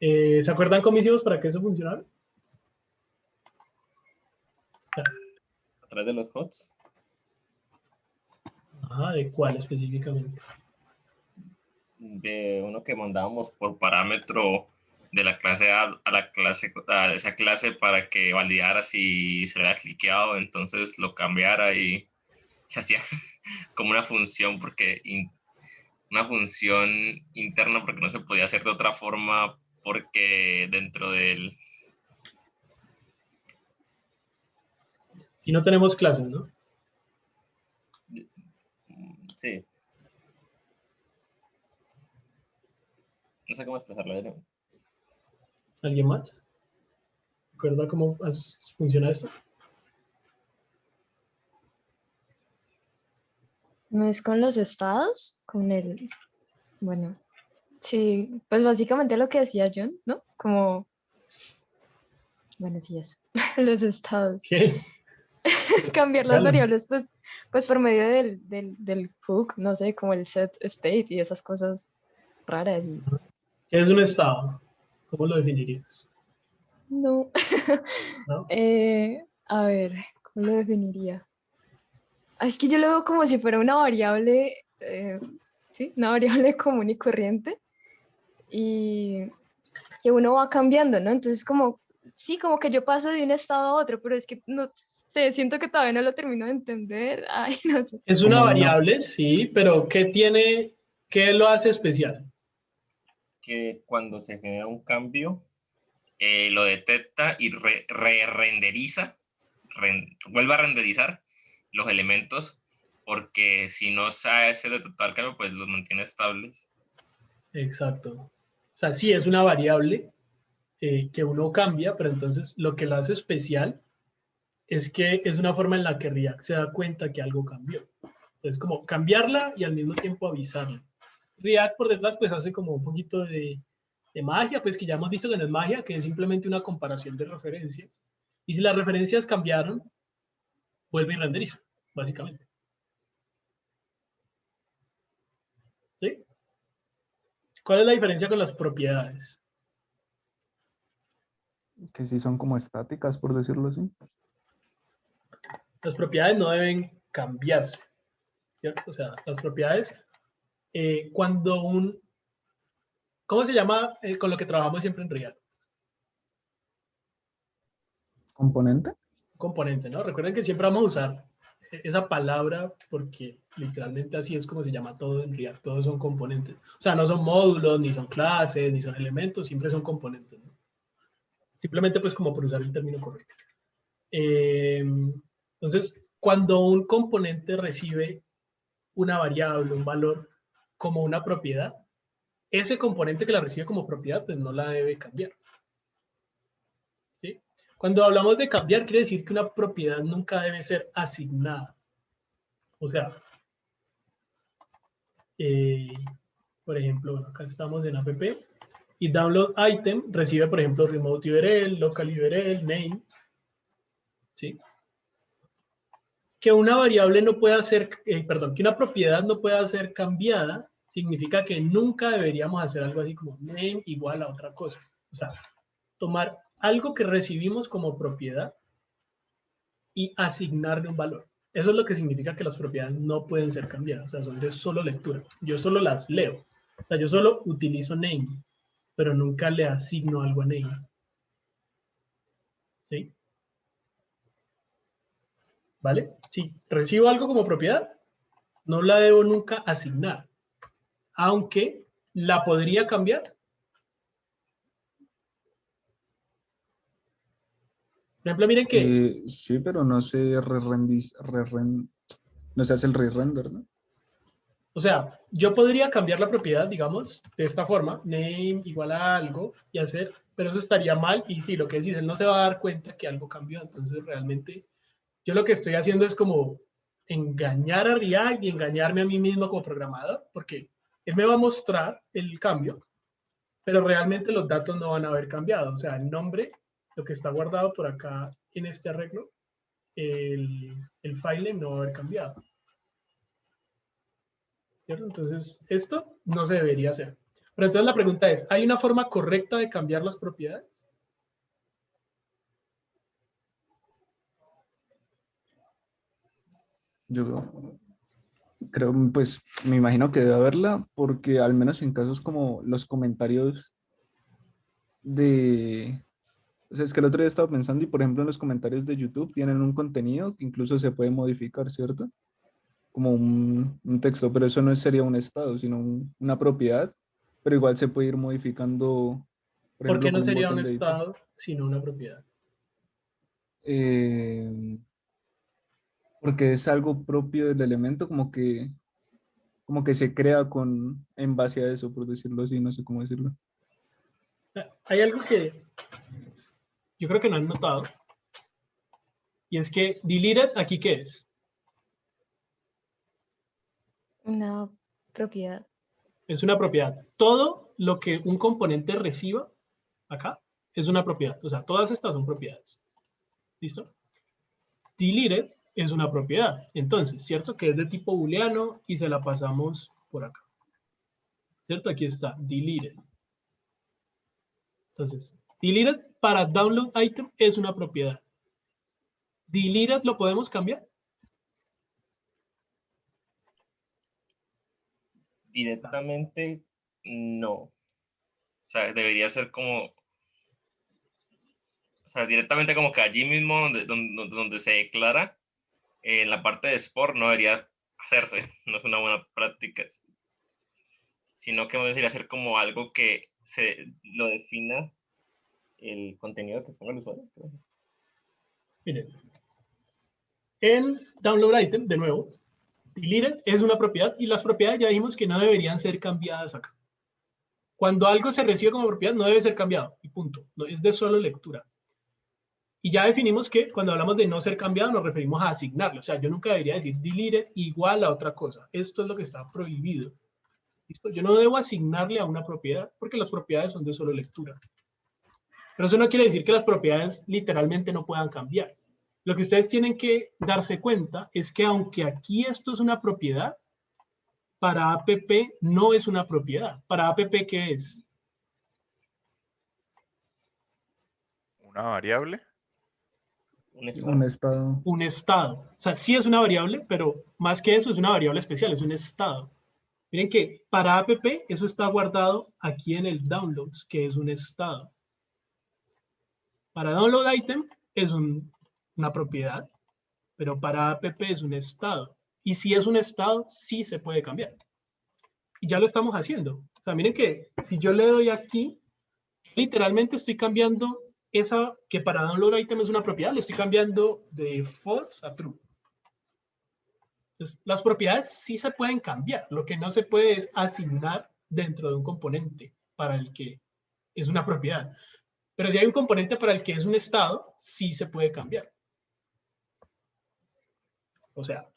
¿Se acuerdan cómo hicimos para que eso funcionara? A través de los HOTS. Ajá, ¿de cuál específicamente? De uno que mandábamos por parámetro de la clase A la clase, a esa clase para que validara si se le había cliqueado, entonces lo cambiara y se hacía como una función una función interna porque no se podía hacer de otra forma porque dentro del... Y no tenemos clases, ¿no? Sí. No sé cómo expresarlo. ¿No? ¿Alguien más? ¿Recuerda cómo funciona esto? ¿No es con los estados? Con el... Bueno, sí, pues básicamente lo que decía John, ¿no? Como... Bueno, sí, eso. Los estados. ¿Qué? Cambiar las Claro. variables, pues por medio del hook, no sé, como el set state y esas cosas raras. Y... ¿Qué es un estado? ¿Cómo lo definirías? No. ¿No? A ver, ¿cómo lo definiría? Es que yo lo veo como si fuera una variable, ¿sí? Una variable común y corriente. Y que uno va cambiando, ¿no? Entonces como, sí, como que yo paso de un estado a otro, pero es que no sé, siento que todavía no lo termino de entender. Ay, no sé. Es una Como una, variable, sí, pero ¿qué lo hace especial? Que cuando se genera un cambio, lo detecta y re-renderiza, vuelve a renderizar los elementos, porque si no sabe ese detectar el cambio, pues los mantiene estables. Exacto. O sea, sí, es una variable que uno cambia, pero entonces lo que lo hace especial es que es una forma en la que React se da cuenta que algo cambió. Es como cambiarla y al mismo tiempo avisarla. React por detrás pues hace como un poquito de magia, pues que ya hemos visto que no es magia, que es simplemente una comparación de referencias. Y si las referencias cambiaron, vuelve y renderiza, básicamente. ¿Sí? ¿Cuál es la diferencia con las propiedades? que sí son como estáticas, por decirlo así. Las propiedades no deben cambiarse, ¿cierto? O sea, las propiedades, cuando ¿cómo se llama con lo que trabajamos siempre en React? ¿Componente? Componente, ¿no? Recuerden que siempre vamos a usar esa palabra porque literalmente así es como se llama todo en React. Todos son componentes. O sea, no son módulos, ni son clases, ni son elementos, siempre son componentes, ¿no? Simplemente pues como por usar el término correcto. Entonces, cuando un componente recibe una variable, un valor como una propiedad, ese componente que la recibe como propiedad, pues no la debe cambiar. ¿Sí? Cuando hablamos de cambiar, quiere decir que una propiedad nunca debe ser asignada. O sea, por ejemplo, bueno, acá estamos en app y download item recibe, por ejemplo, remote URL, local URL, name. ¿Sí? Que una variable no pueda ser, perdón, que una propiedad no pueda ser cambiada significa que nunca deberíamos hacer algo así como name igual a otra cosa. O sea, tomar algo que recibimos como propiedad y asignarle un valor. Eso es lo que significa que las propiedades no pueden ser cambiadas, o sea, son de solo lectura. Yo solo las leo. O sea, yo solo utilizo name, pero nunca le asigno algo a name. ¿Sí? ¿Vale? Si recibo algo como propiedad, no la debo nunca asignar, aunque la podría cambiar. Por ejemplo, miren que, Sí, pero no se no se hace el re-render, ¿no? o sea, yo podría cambiar la propiedad, digamos, de esta forma, name igual a algo, y hacer, pero eso estaría mal, y sí, lo que decís, él no se va a dar cuenta que algo cambió, entonces realmente yo lo que estoy haciendo es como engañar a React y engañarme a mí mismo como programador, porque él me va a mostrar el cambio, pero realmente los datos no van a haber cambiado, o sea, el nombre, lo que está guardado por acá en este arreglo, el file no va a haber cambiado. ¿Cierto? Entonces, esto no se debería hacer. Pero entonces la pregunta es, ¿hay una forma correcta de cambiar las propiedades? Yo creo, pues me imagino que debe haberla, porque al menos en casos como los comentarios de... O sea, es que el otro día estaba pensando y, por ejemplo, en los comentarios de YouTube tienen un contenido que incluso se puede modificar, ¿cierto? Como un texto, pero eso no sería un estado, sino una propiedad, pero igual se puede ir modificando, por ¿Por qué ejemplo, no con un sería un botón de editar. estado sino una propiedad? Eh, Porque es algo propio del elemento, como que se crea en base a eso, por decirlo así, no sé cómo decirlo. Hay algo que yo creo que no han notado, y es que deleted aquí, ¿qué es? Una propiedad. Es una propiedad. Todo lo que un componente reciba acá es una propiedad. O sea, todas estas son propiedades. ¿Listo? Deleted es una propiedad. Entonces, ¿cierto? Que es de tipo booleano y se la pasamos por acá. ¿Cierto? Aquí está, deleted. Entonces, deleted para download item es una propiedad. Deleted lo podemos cambiar. Directamente, no. O sea, debería ser como, o sea, directamente como que allí mismo donde se declara, en la parte de Sport no debería hacerse, no es una buena práctica, sino que debería ser como algo que se lo defina el contenido que ponga el usuario. Creo. Miren, en download item, de nuevo, deleted es una propiedad y las propiedades ya dijimos que no deberían ser cambiadas acá. Cuando algo se recibe como propiedad no debe ser cambiado y punto. No, es de solo lectura. Y ya definimos que cuando hablamos de no ser cambiado nos referimos a asignarlo. O sea, yo nunca debería decir deleted igual a otra cosa. Esto es lo que está prohibido. ¿Listo? Yo no debo asignarle a una propiedad porque las propiedades son de solo lectura. Pero eso no quiere decir que las propiedades literalmente no puedan cambiar. Lo que ustedes tienen que darse cuenta es que aunque aquí esto es una propiedad, para app no es una propiedad. Para app, ¿qué es? Una variable. Un Un estado. estado. Un estado. O sea, sí es una variable, pero más que eso es una variable especial, es un estado. Miren que para app eso está guardado aquí en el downloads, que es un estado. Para download item es una propiedad, pero para app es un estado. Y si es un estado, sí se puede cambiar. Y ya lo estamos haciendo. O sea, miren que si yo le doy aquí, literalmente estoy cambiando esa que para download item es una propiedad, le estoy cambiando de false a true. Entonces, las propiedades sí se pueden cambiar. Lo que no se puede es asignar dentro de un componente para el que es una propiedad. Pero si hay un componente para el que es un estado, sí se puede cambiar. O sea,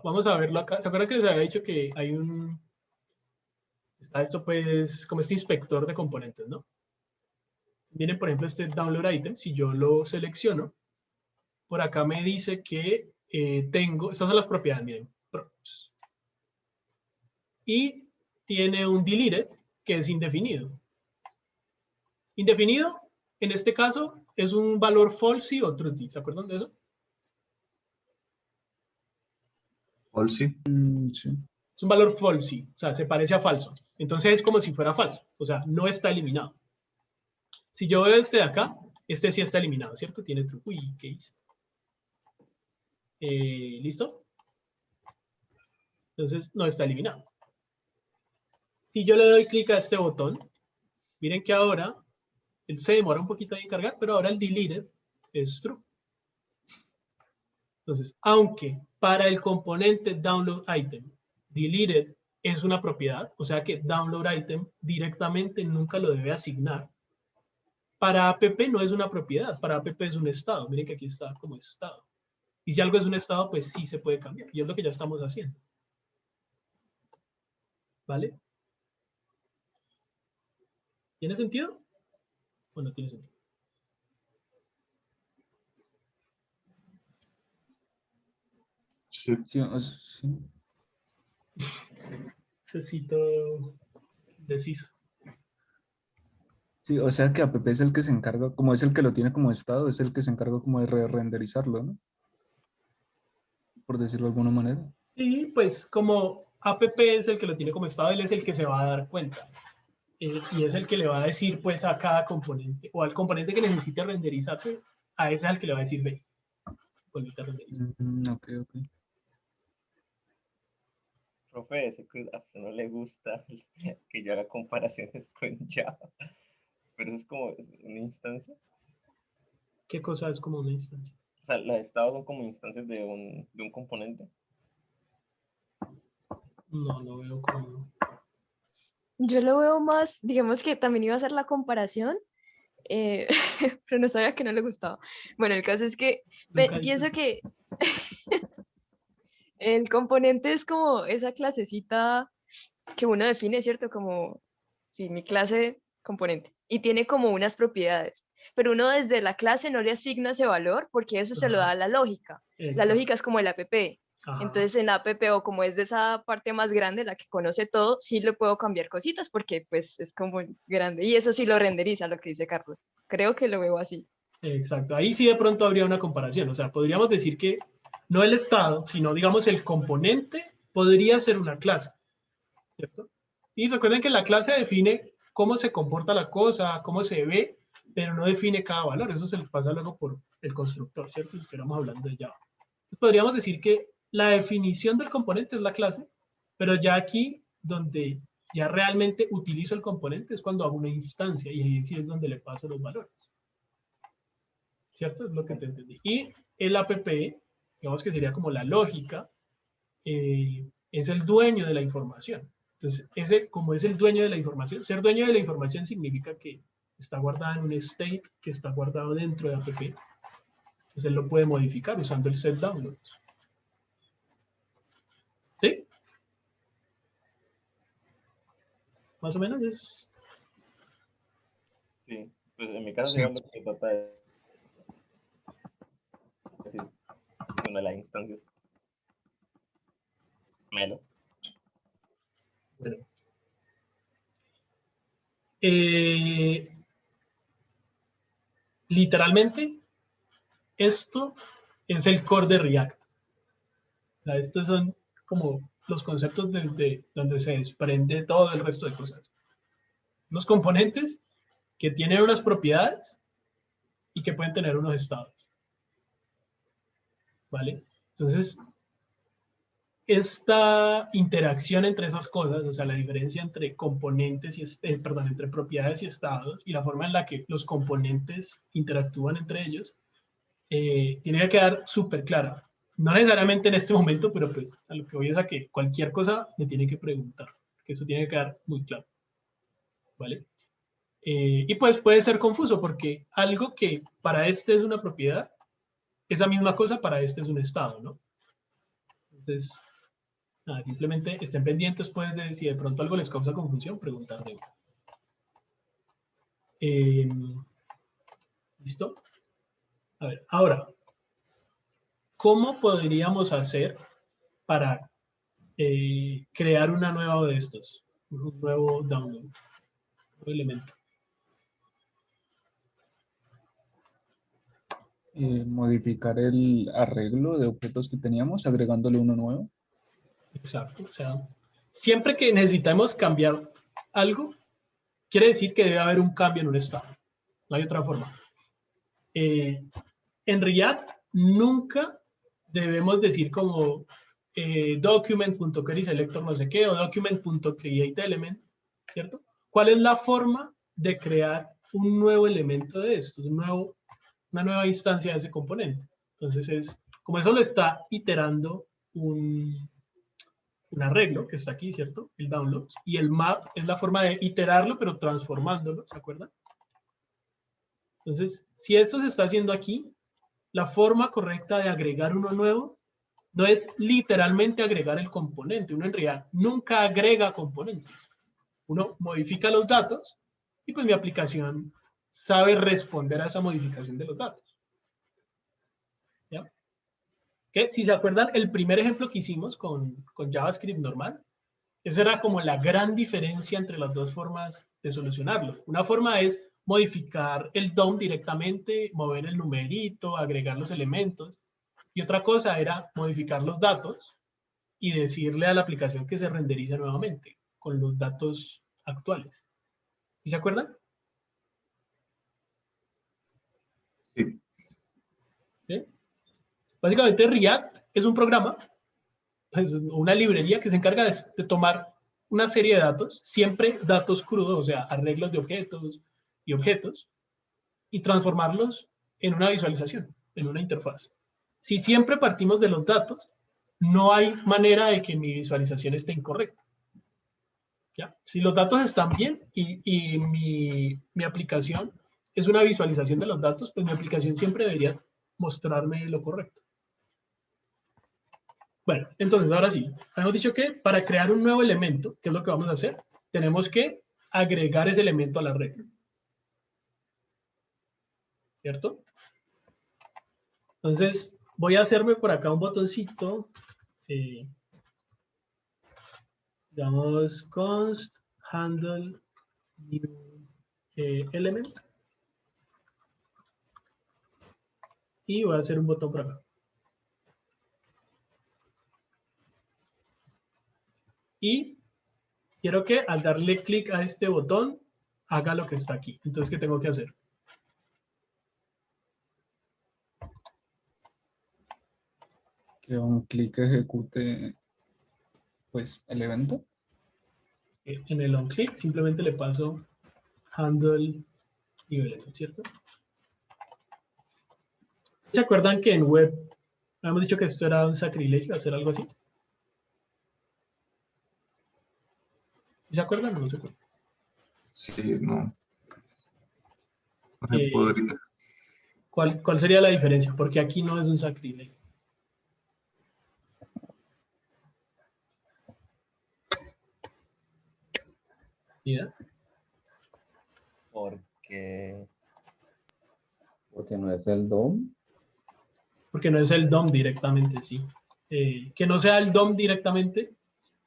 vamos a verlo acá. ¿Se acuerdan que les había dicho que hay está esto pues como este inspector de componentes, ¿no? Miren, por ejemplo, este download item, si yo lo selecciono, por acá me dice que tengo, estas son las propiedades, miren, props. Y tiene un deleted que es indefinido. Indefinido, en este caso, es un valor false o truthy. ¿Se acuerdan de eso? Falsi. Sí. Es un valor false, o sea, se parece a falso. Entonces es como si fuera falso, o sea, no está eliminado. Si yo veo este de acá, este sí está eliminado, ¿cierto? Tiene true. Uy, ¿qué hice? ¿Listo? Entonces no está eliminado. Si yo le doy clic a este botón, miren que ahora él se demora un poquito en cargar, pero ahora el deleted es true. Entonces, aunque para el componente download item, deleted es una propiedad, o sea que download item directamente nunca lo debe asignar. Para app no es una propiedad, para app es un estado. Miren que aquí está como estado. Y si algo es un estado, pues sí se puede cambiar. Y es lo que ya estamos haciendo. ¿Vale? ¿Tiene sentido? ¿O no tiene sentido? Sí. Sí, sí. Necesito Preciso. Sí, o sea que app es el que se encarga, como es el que lo tiene como estado, es el que se encarga como de renderizarlo, ¿no? Por decirlo de alguna manera. Y pues como app es el que lo tiene como estado, él es el que se va a dar cuenta. Y es el que le va a decir pues a cada componente, o al componente que necesite renderizarse, a ese es el que le va a decir, ve, vuelve a renderizar. Ok, ok. Profe, sé que a usted no le gusta que yo haga comparaciones con Java, pero eso es como una instancia. ¿Qué cosa es como una instancia? O sea, los estados son como instancias de un componente. No, no veo como... Yo lo veo más, digamos que también iba a hacer la comparación, eh, pero no sabía que no le gustaba. Bueno, el caso es que Nunca he pienso dicho- que el componente es como esa clasecita que uno define, ¿cierto? Como, sí, mi clase componente. Y tiene como unas propiedades. Pero uno desde la clase no le asigna ese valor porque eso se lo da Ajá, a la lógica. La exacto. lógica es como el app. Ajá, Entonces en la app o como es de esa parte más grande, la que conoce todo, sí le puedo cambiar cositas porque pues es como grande. Y eso sí lo renderiza, lo que dice Carlos. Creo que lo veo así. exacto. Ahí sí de pronto habría una comparación. O sea, podríamos decir que no el estado, sino digamos el componente podría ser una clase, ¿cierto? Y recuerden que la clase define cómo se comporta la cosa, cómo se ve, pero no define cada valor. Eso se le pasa luego por el constructor, ¿cierto? Si estuviéramos hablando de Java. Entonces podríamos decir que la definición del componente es la clase, pero ya aquí donde ya realmente utilizo el componente es cuando hago una instancia y ahí sí es donde le paso los valores. ¿Cierto? Es lo que te entendí. Y el app, digamos que sería como la lógica, es el dueño de la información. Entonces, ese, como es el dueño de la información, ser dueño de la información significa que está guardada en un state que está guardado dentro de app. Entonces, él lo puede modificar usando el set downloads. ¿Sí? Más o menos es... Sí, pues en mi caso Sí. sería lo que trata de decir una de las instancias. Melo. Bueno. Literalmente, esto es el core de React. O sea, estos son como los conceptos desde donde se desprende todo el resto de cosas. Los componentes que tienen unas propiedades y que pueden tener unos estados. ¿Vale? Entonces, esta interacción entre esas cosas, o sea, la diferencia entre componentes y, perdón, entre propiedades y estados y la forma en la que los componentes interactúan entre ellos, tiene que quedar súper clara. No necesariamente en este momento, pero pues a lo que voy es a que cualquier cosa me tiene que preguntar, que eso tiene que quedar muy claro. ¿Vale? Y pues puede ser confuso porque algo que para este es una propiedad, esa misma cosa para este es un estado, ¿no? Entonces, nada, simplemente estén pendientes pues de si de pronto algo les causa confusión, preguntar de ¿listo? A ver, ahora, ¿cómo podríamos hacer para crear una nueva de estos? Un nuevo download, un nuevo elemento. Modificar el arreglo de objetos que teníamos, agregándole uno nuevo. Exacto, o sea, siempre que necesitamos cambiar algo, quiere decir que debe haber un cambio en un estado. No hay otra forma. En React nunca debemos decir como document.querySelector no sé qué o document.createElement, ¿cierto? ¿Cuál es la forma de crear un nuevo elemento de esto, una nueva instancia de ese componente? Entonces es, como eso lo está iterando un arreglo que está aquí, ¿cierto? El downloads. Y el map es la forma de iterarlo, pero transformándolo, ¿se acuerdan? Entonces, si esto se está haciendo aquí, la forma correcta de agregar uno nuevo no es literalmente agregar el componente. Uno en realidad nunca agrega componentes. Uno modifica los datos y pues mi aplicación sabe responder a esa modificación de los datos. ¿Ya? Que si se acuerdan, el primer ejemplo que hicimos con JavaScript normal, Esa era como la gran diferencia entre las dos formas de solucionarlo. Una forma es modificar el DOM directamente, mover el numerito, agregar los elementos. Y otra cosa era modificar los datos y decirle a la aplicación que se renderice nuevamente con los datos actuales. ¿Sí se acuerdan? Sí. ¿Sí? Básicamente React es un programa, es una librería que se encarga de tomar una serie de datos, siempre datos crudos, o sea, arreglos de objetos y objetos, y transformarlos en una visualización, en una interfaz. Si siempre partimos de los datos, no hay manera de que mi visualización esté incorrecta. ¿Ya? Si los datos están bien y mi aplicación es una visualización de los datos, pues mi aplicación siempre debería mostrarme lo correcto. Bueno, entonces ahora sí, hemos dicho que para crear un nuevo elemento, ¿qué es lo que vamos a hacer? Tenemos que agregar ese elemento a la regla. ¿Cierto? Entonces, voy a hacerme por acá un botoncito. Digamos, const handle new element. Y voy a hacer un botón por acá. Y quiero que al darle clic a este botón, haga lo que está aquí. Entonces, ¿qué tengo que hacer? Que un clic ejecute pues el evento. En el onClick simplemente le paso handle new element, ¿cierto? ¿Se acuerdan que en web habíamos dicho que esto era un sacrilegio, hacer algo así? ¿Se acuerdan o no se acuerdan? Sí, no. No se podría. ¿Cuál sería la diferencia? Porque aquí no es un sacrilegio. ¿Ya? Porque no es el DOM. Porque no es el DOM directamente, sí. Que no sea el DOM directamente,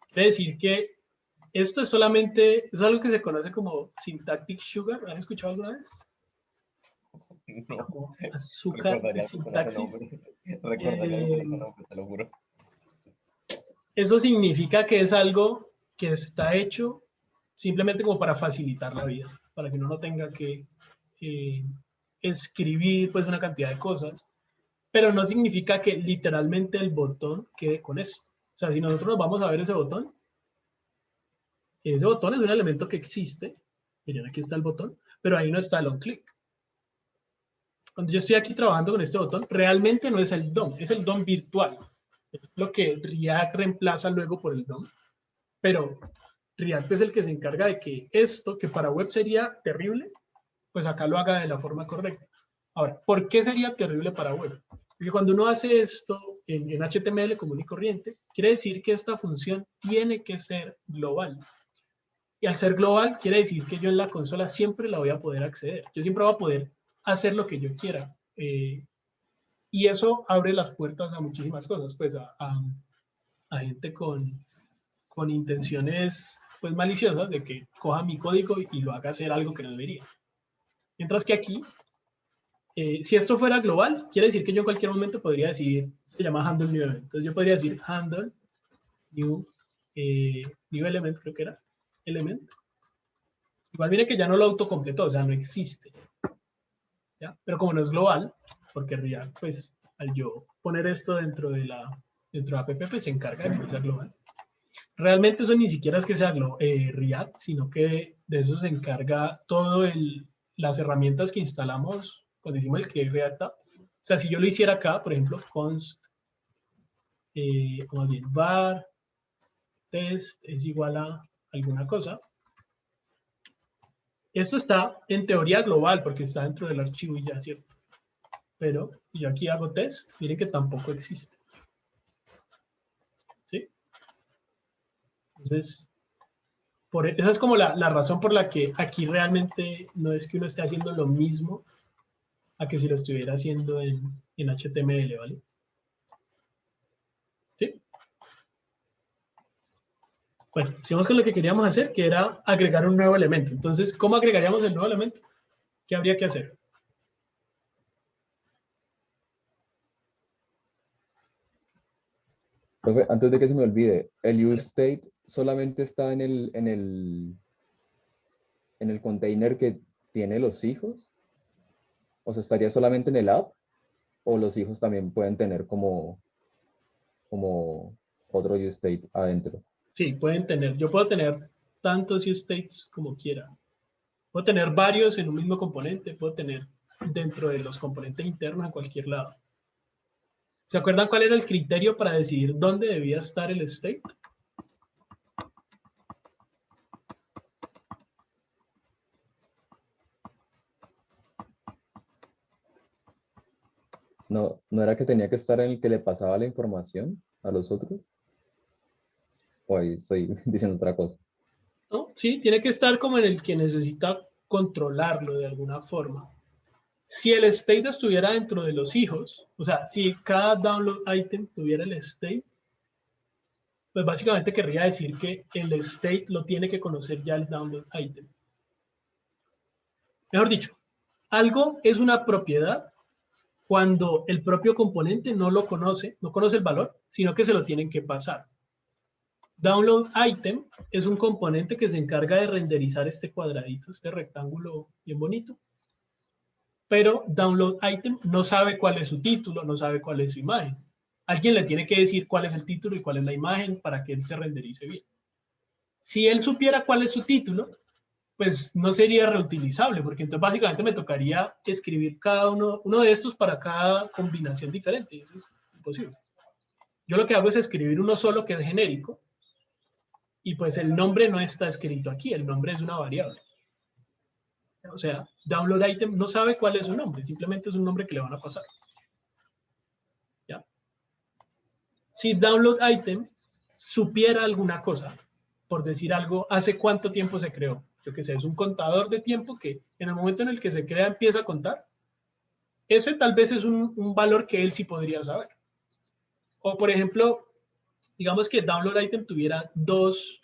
quiere decir que esto es solamente, es algo que se conoce como syntactic sugar. ¿Han escuchado alguna vez? no. Como azúcar de sintaxis. Recordaría algo con ese nombre, te lo juro. Eso significa que es algo que está hecho simplemente como para facilitar la vida, para que uno no tenga que escribir pues una cantidad de cosas, pero no significa que literalmente el botón quede con eso. O sea, si nosotros nos vamos a ver ese botón es un elemento que existe, miren, aquí está el botón, pero ahí no está el onClick. Cuando yo estoy aquí trabajando con este botón, realmente no es el DOM, es el DOM virtual. Es lo que React reemplaza luego por el DOM. Pero React es el que se encarga de que esto, que para web sería terrible, pues acá lo haga de la forma correcta. Ahora, ¿por qué sería terrible para web? Porque cuando uno hace esto en HTML común y corriente, quiere decir que esta función tiene que ser global. Y al ser global, quiere decir que yo en la consola siempre la voy a poder acceder. Yo siempre voy a poder hacer lo que yo quiera. Y eso abre las puertas a muchísimas cosas, pues a gente con intenciones pues maliciosas de que coja mi código y lo haga hacer algo que no debería. Mientras que aquí, si esto fuera global, quiere decir que yo en cualquier momento podría decir, se llama handle new element. Entonces yo podría decir handle new element, creo que era, element. Igual mire que ya no lo autocompletó, o sea, no existe. ¿Ya? Pero como no es global, porque React, pues, al yo poner esto dentro de app, pues se encarga de que sea global. Realmente eso ni siquiera es que sea React, sino que de eso se encarga todo las herramientas que instalamos cuando hicimos el Create React App. O sea, si yo lo hiciera acá, por ejemplo, const, más bien, var test es igual a alguna cosa. Esto está en teoría global porque está dentro del archivo y ya, ¿cierto? Pero yo aquí hago test, miren que tampoco existe. ¿Sí? Entonces, esa es como la razón por la que aquí realmente no es que uno esté haciendo lo mismo a que si lo estuviera haciendo en HTML, ¿vale? ¿Sí? Bueno, sigamos con lo que queríamos hacer, que era agregar un nuevo elemento. Entonces, ¿cómo agregaríamos el nuevo elemento? ¿Qué habría que hacer? Profe, antes de que se me olvide, el useState solamente está en el container que tiene los hijos. O sea, estaría solamente en el app, o los hijos también pueden tener como otro useState adentro. Sí, pueden tener. Yo puedo tener tantos useStates como quiera. Puedo tener varios en un mismo componente. Puedo tener dentro de los componentes internos en cualquier lado. ¿Se acuerdan cuál era el criterio para decidir dónde debía estar el state? ¿No, no era que tenía que estar en el que le pasaba la información a los otros? O ahí estoy diciendo otra cosa. ¿No? Sí, tiene que estar como en el que necesita controlarlo de alguna forma. Si el state estuviera dentro de los hijos, o sea, si cada download item tuviera el state, pues básicamente querría decir que el state lo tiene que conocer ya el download item. Mejor dicho, algo es una propiedad cuando el propio componente no lo conoce, no conoce el valor, sino que se lo tienen que pasar. Download item es un componente que se encarga de renderizar este cuadradito, este rectángulo bien bonito. Pero download item no sabe cuál es su título, no sabe cuál es su imagen. Alguien le tiene que decir cuál es el título y cuál es la imagen para que él se renderice bien. Si él supiera cuál es su título, pues no sería reutilizable, porque entonces básicamente me tocaría escribir cada uno de estos para cada combinación diferente, y eso es imposible. Yo lo que hago es escribir uno solo que es genérico, y pues el nombre no está escrito aquí, el nombre es una variable. O sea, download item no sabe cuál es su nombre, simplemente es un nombre que le van a pasar. ¿Ya? Si download item supiera alguna cosa, por decir algo, ¿hace cuánto tiempo se creó? Yo qué sé, es un contador de tiempo que en el momento en el que se crea empieza a contar. Ese tal vez es un valor que él sí podría saber. O por ejemplo, digamos que download item tuviera dos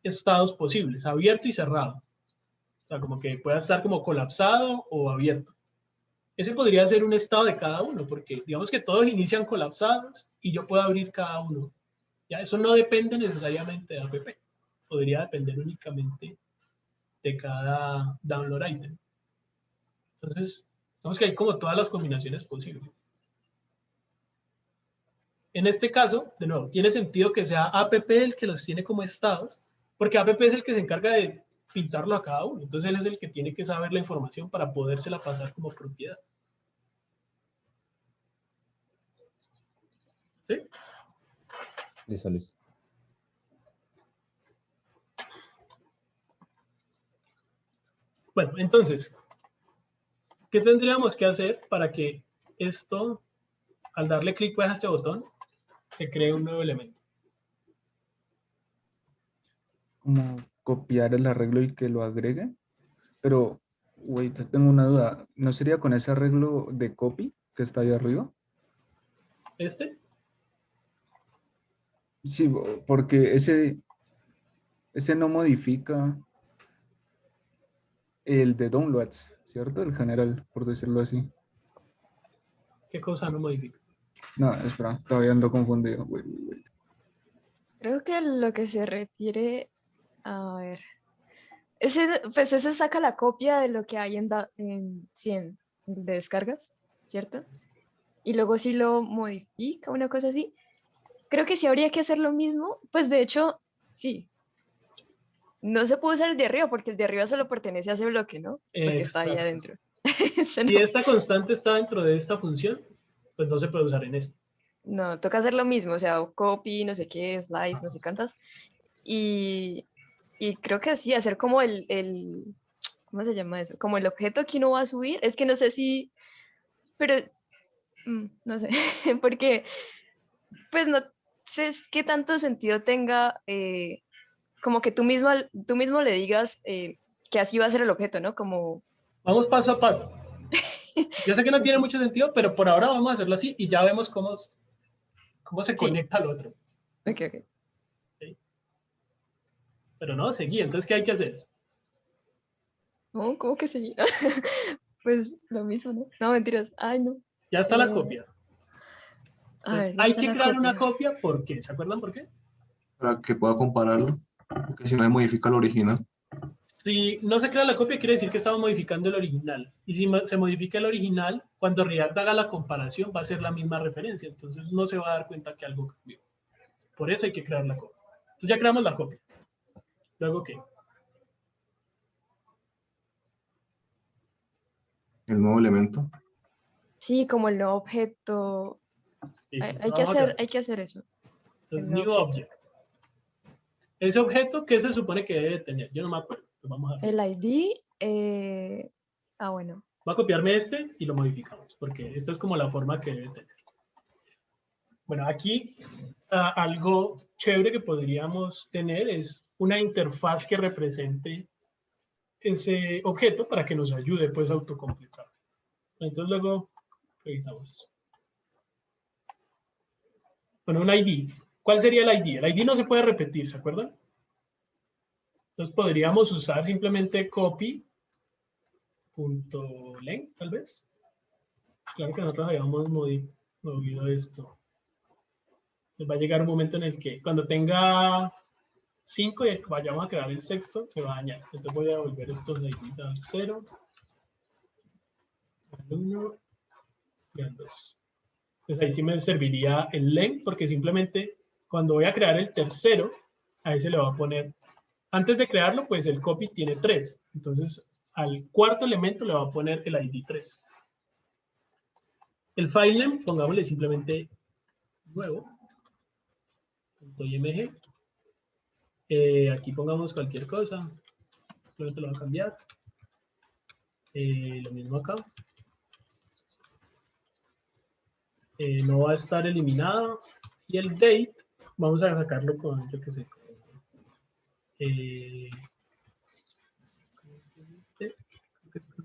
estados posibles, abierto y cerrado. O sea, como que pueda estar como colapsado o abierto. Ese podría ser un estado de cada uno, porque digamos que todos inician colapsados y yo puedo abrir cada uno. Ya, eso no depende necesariamente de app. Podría depender únicamente de cada download item. Entonces, digamos que hay como todas las combinaciones posibles. En este caso, de nuevo, tiene sentido que sea app el que los tiene como estados, porque app es el que se encarga de pintarlo a cada uno. Entonces, él es el que tiene que saber la información para podérsela pasar como propiedad. ¿Sí? Listo, listo. Bueno, entonces, ¿qué tendríamos que hacer para que esto, al darle clic pues a este botón, se cree un nuevo elemento? Como copiar el arreglo y que lo agregue. Pero, wait, tengo una duda. ¿No sería con ese arreglo de copy que está ahí arriba? ¿Este? Sí, porque ese no modifica el de downloads, ¿cierto? El general, por decirlo así. ¿Qué cosa no modifica? No, espera, todavía ando confundido. Wait. Creo que lo que se refiere, a ver, ese saca la copia de lo que hay en 100 de descargas, ¿cierto? Y luego sí lo modifica, una cosa así. Creo que sí habría que hacer lo mismo, pues de hecho, sí. No se puede usar el de arriba porque el de arriba solo pertenece a ese bloque, ¿no? Es porque está ahí Exacto. adentro. Ese Si no. esta constante está dentro de esta función, pues no se puede usar en esta. No, toca hacer lo mismo, o sea, copy, no sé qué, slice, no sé cuántas. Y creo que sí, hacer como ¿cómo se llama eso? Como el objeto que uno va a subir. Es que no sé si, pero, no sé, porque, pues no sé qué tanto sentido tenga, como que tú mismo le digas que así va a ser el objeto, ¿no? Como, Vamos paso a paso. Yo sé que no tiene mucho sentido, pero por ahora vamos a hacerlo así y ya vemos cómo se sí, conecta al otro. ok. ¿Sí? Pero no, seguí. Entonces, ¿qué hay que hacer? No, ¿cómo que sí? Pues lo mismo, ¿no? No, mentiras. Ay, no. Ya está la Eh, copia. A ver, ya Hay está que la crear una copia. copia, ¿por qué? ¿Se acuerdan por qué? Para que pueda compararlo, porque si no se modifica el original. Si no se crea la copia, quiere decir que estamos modificando el original. Y si se modifica el original, cuando React haga la comparación, va a ser la misma referencia. Entonces no se va a dar cuenta que algo cambió. Por eso hay que crear la copia. Entonces ya creamos la copia. Luego, ¿qué? El nuevo elemento. Sí, como el nuevo objeto. Listo. Hay Vamos a crear. hay que hacer eso. Entonces, el nuevo new objeto. object. Ese objeto, ¿qué se supone que debe tener? Yo no me acuerdo. Lo vamos a ver. El ID. Bueno. Voy a copiarme este y lo modificamos, porque esta es como la forma que debe tener. Bueno, aquí algo chévere que podríamos tener es una interfaz que represente ese objeto para que nos ayude pues a autocompletar. Entonces luego revisamos. Bueno, un ID. ¿Cuál sería el ID? El ID no se puede repetir, ¿se acuerdan? Entonces podríamos usar simplemente copy.length, tal vez. Claro que nosotros habíamos movido esto. Entonces va a llegar un momento en el que cuando tenga 5 y vayamos a crear el sexto, se va a dañar. Entonces voy a volver estos IDs al 0, al 1 y al 2. Entonces ahí sí me serviría el length, porque simplemente cuando voy a crear el tercero, a ese le va a poner, antes de crearlo, pues el copy tiene 3. Entonces al cuarto elemento le va a poner el ID 3. El file name, pongámosle simplemente nuevo, .img. Aquí pongamos cualquier cosa, simplemente lo voy a cambiar. Lo mismo acá. No va a estar eliminado. Y el date, vamos a sacarlo con, yo qué sé,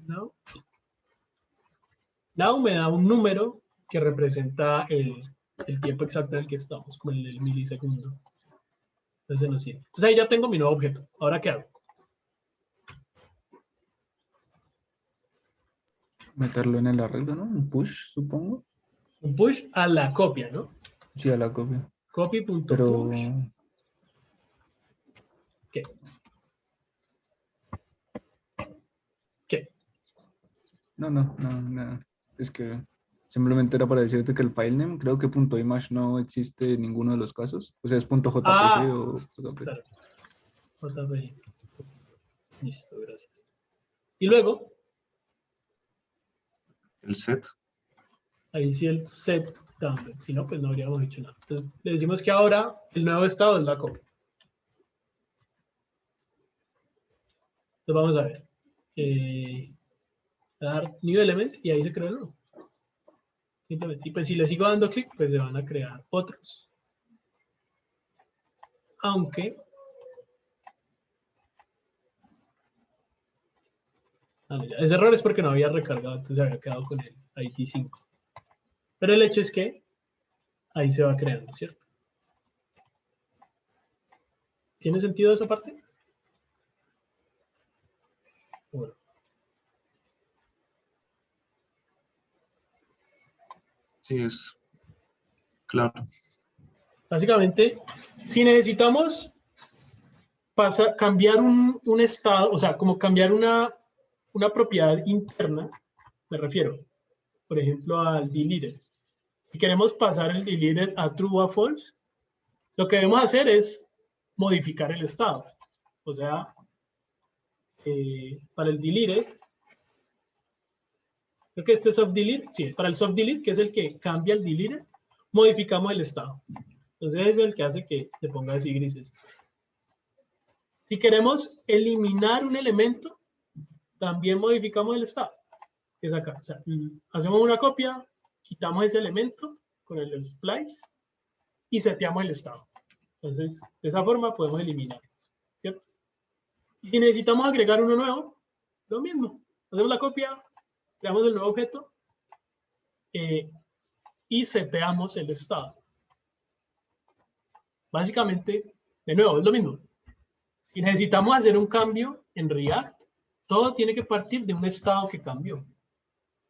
now. Now me da un número que representa el tiempo exacto en el que estamos, como el milisegundo. Entonces nos sirve. Entonces ahí ya tengo mi nuevo objeto. ¿Ahora qué hago? Meterlo en el arreglo, ¿no? Un push, supongo. Un push a la copia, ¿no? Sí, a la copia. Copy.push. Pero ¿Qué? ¿Qué? no. Es que simplemente era para decirte que el filename, creo que .image no existe en ninguno de los casos. O sea, es .jpg o JPG. Claro. JPG. Listo, gracias. Y luego, El set. ahí sí el set también. Si no, pues no habríamos hecho nada. Entonces le decimos que ahora el nuevo estado es la copia. Entonces vamos a ver. Dar new element y ahí se crea uno. Simplemente. Y pues si le sigo dando clic, pues se van a crear otros. Aunque ese error es porque no había recargado, entonces había quedado con el ID 5. Pero el hecho es que ahí se va creando, ¿cierto? ¿Tiene sentido esa parte? Bueno. Sí, es claro. Básicamente, si necesitamos cambiar un estado, o sea, como cambiar una propiedad interna, me refiero, por ejemplo, al deleted. Si queremos pasar el deleted a true o a false, lo que debemos hacer es modificar el estado. O sea, para el deleted, creo que este es soft delete, sí, para el soft delete, que es el que cambia el deleted, modificamos el estado. Entonces es el que hace que se ponga así grises. Si queremos eliminar un elemento, también modificamos el estado, que es acá. O sea, hacemos una copia, quitamos ese elemento con el splice y seteamos el estado. Entonces, de esa forma podemos eliminarlos, ¿cierto? Y si necesitamos agregar uno nuevo, lo mismo. Hacemos la copia, creamos el nuevo objeto y seteamos el estado. Básicamente, de nuevo, es lo mismo. Si necesitamos hacer un cambio en React, todo tiene que partir de un estado que cambió.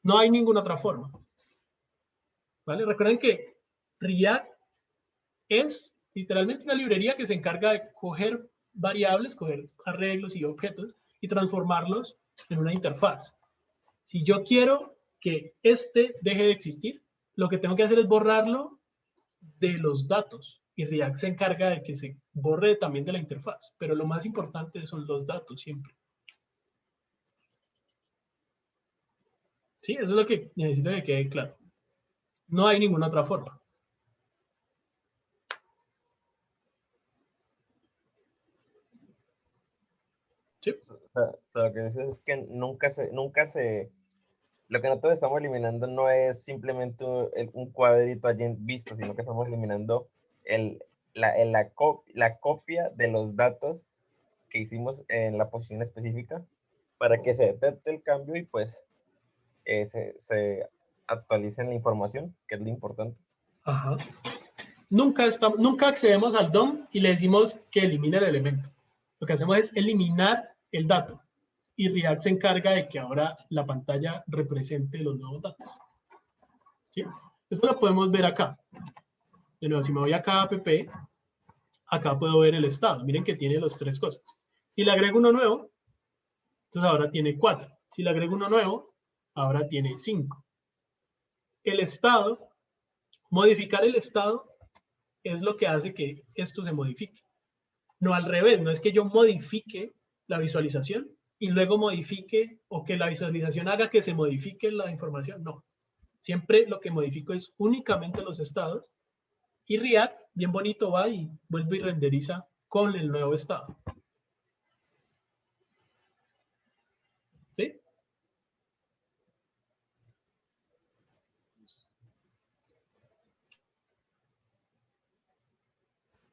No hay ninguna otra forma. ¿Vale? Recuerden que React es literalmente una librería que se encarga de coger variables, coger arreglos y objetos y transformarlos en una interfaz. Si yo quiero que este deje de existir, lo que tengo que hacer es borrarlo de los datos. Y React se encarga de que se borre también de la interfaz. Pero lo más importante son los datos siempre. Sí, eso es lo que necesito que quede claro. No hay ninguna otra forma. ¿Sí? O sea, lo que dices es que lo que nosotros estamos eliminando no es simplemente un cuadrito allí visto, sino que estamos eliminando la copia de los datos que hicimos en la posición específica para que se detecte el cambio y pues se actualice la información, que es lo importante. Ajá. Nunca accedemos al DOM y le decimos que elimine el elemento. Lo que hacemos es eliminar el dato. Y React se encarga de que ahora la pantalla represente los nuevos datos. ¿Sí? Esto lo podemos ver acá. De nuevo, si me voy acá a app, acá puedo ver el estado. Miren que tiene las tres cosas. Si le agrego uno nuevo, entonces ahora tiene 4. Si le agrego uno nuevo, ahora tiene 5. El estado, modificar el estado es lo que hace que esto se modifique. No al revés, no es que yo modifique la visualización y luego modifique o que la visualización haga que se modifique la información. No. Siempre lo que modifico es únicamente los estados y React, bien bonito, va y vuelve y renderiza con el nuevo estado. ¿Sí?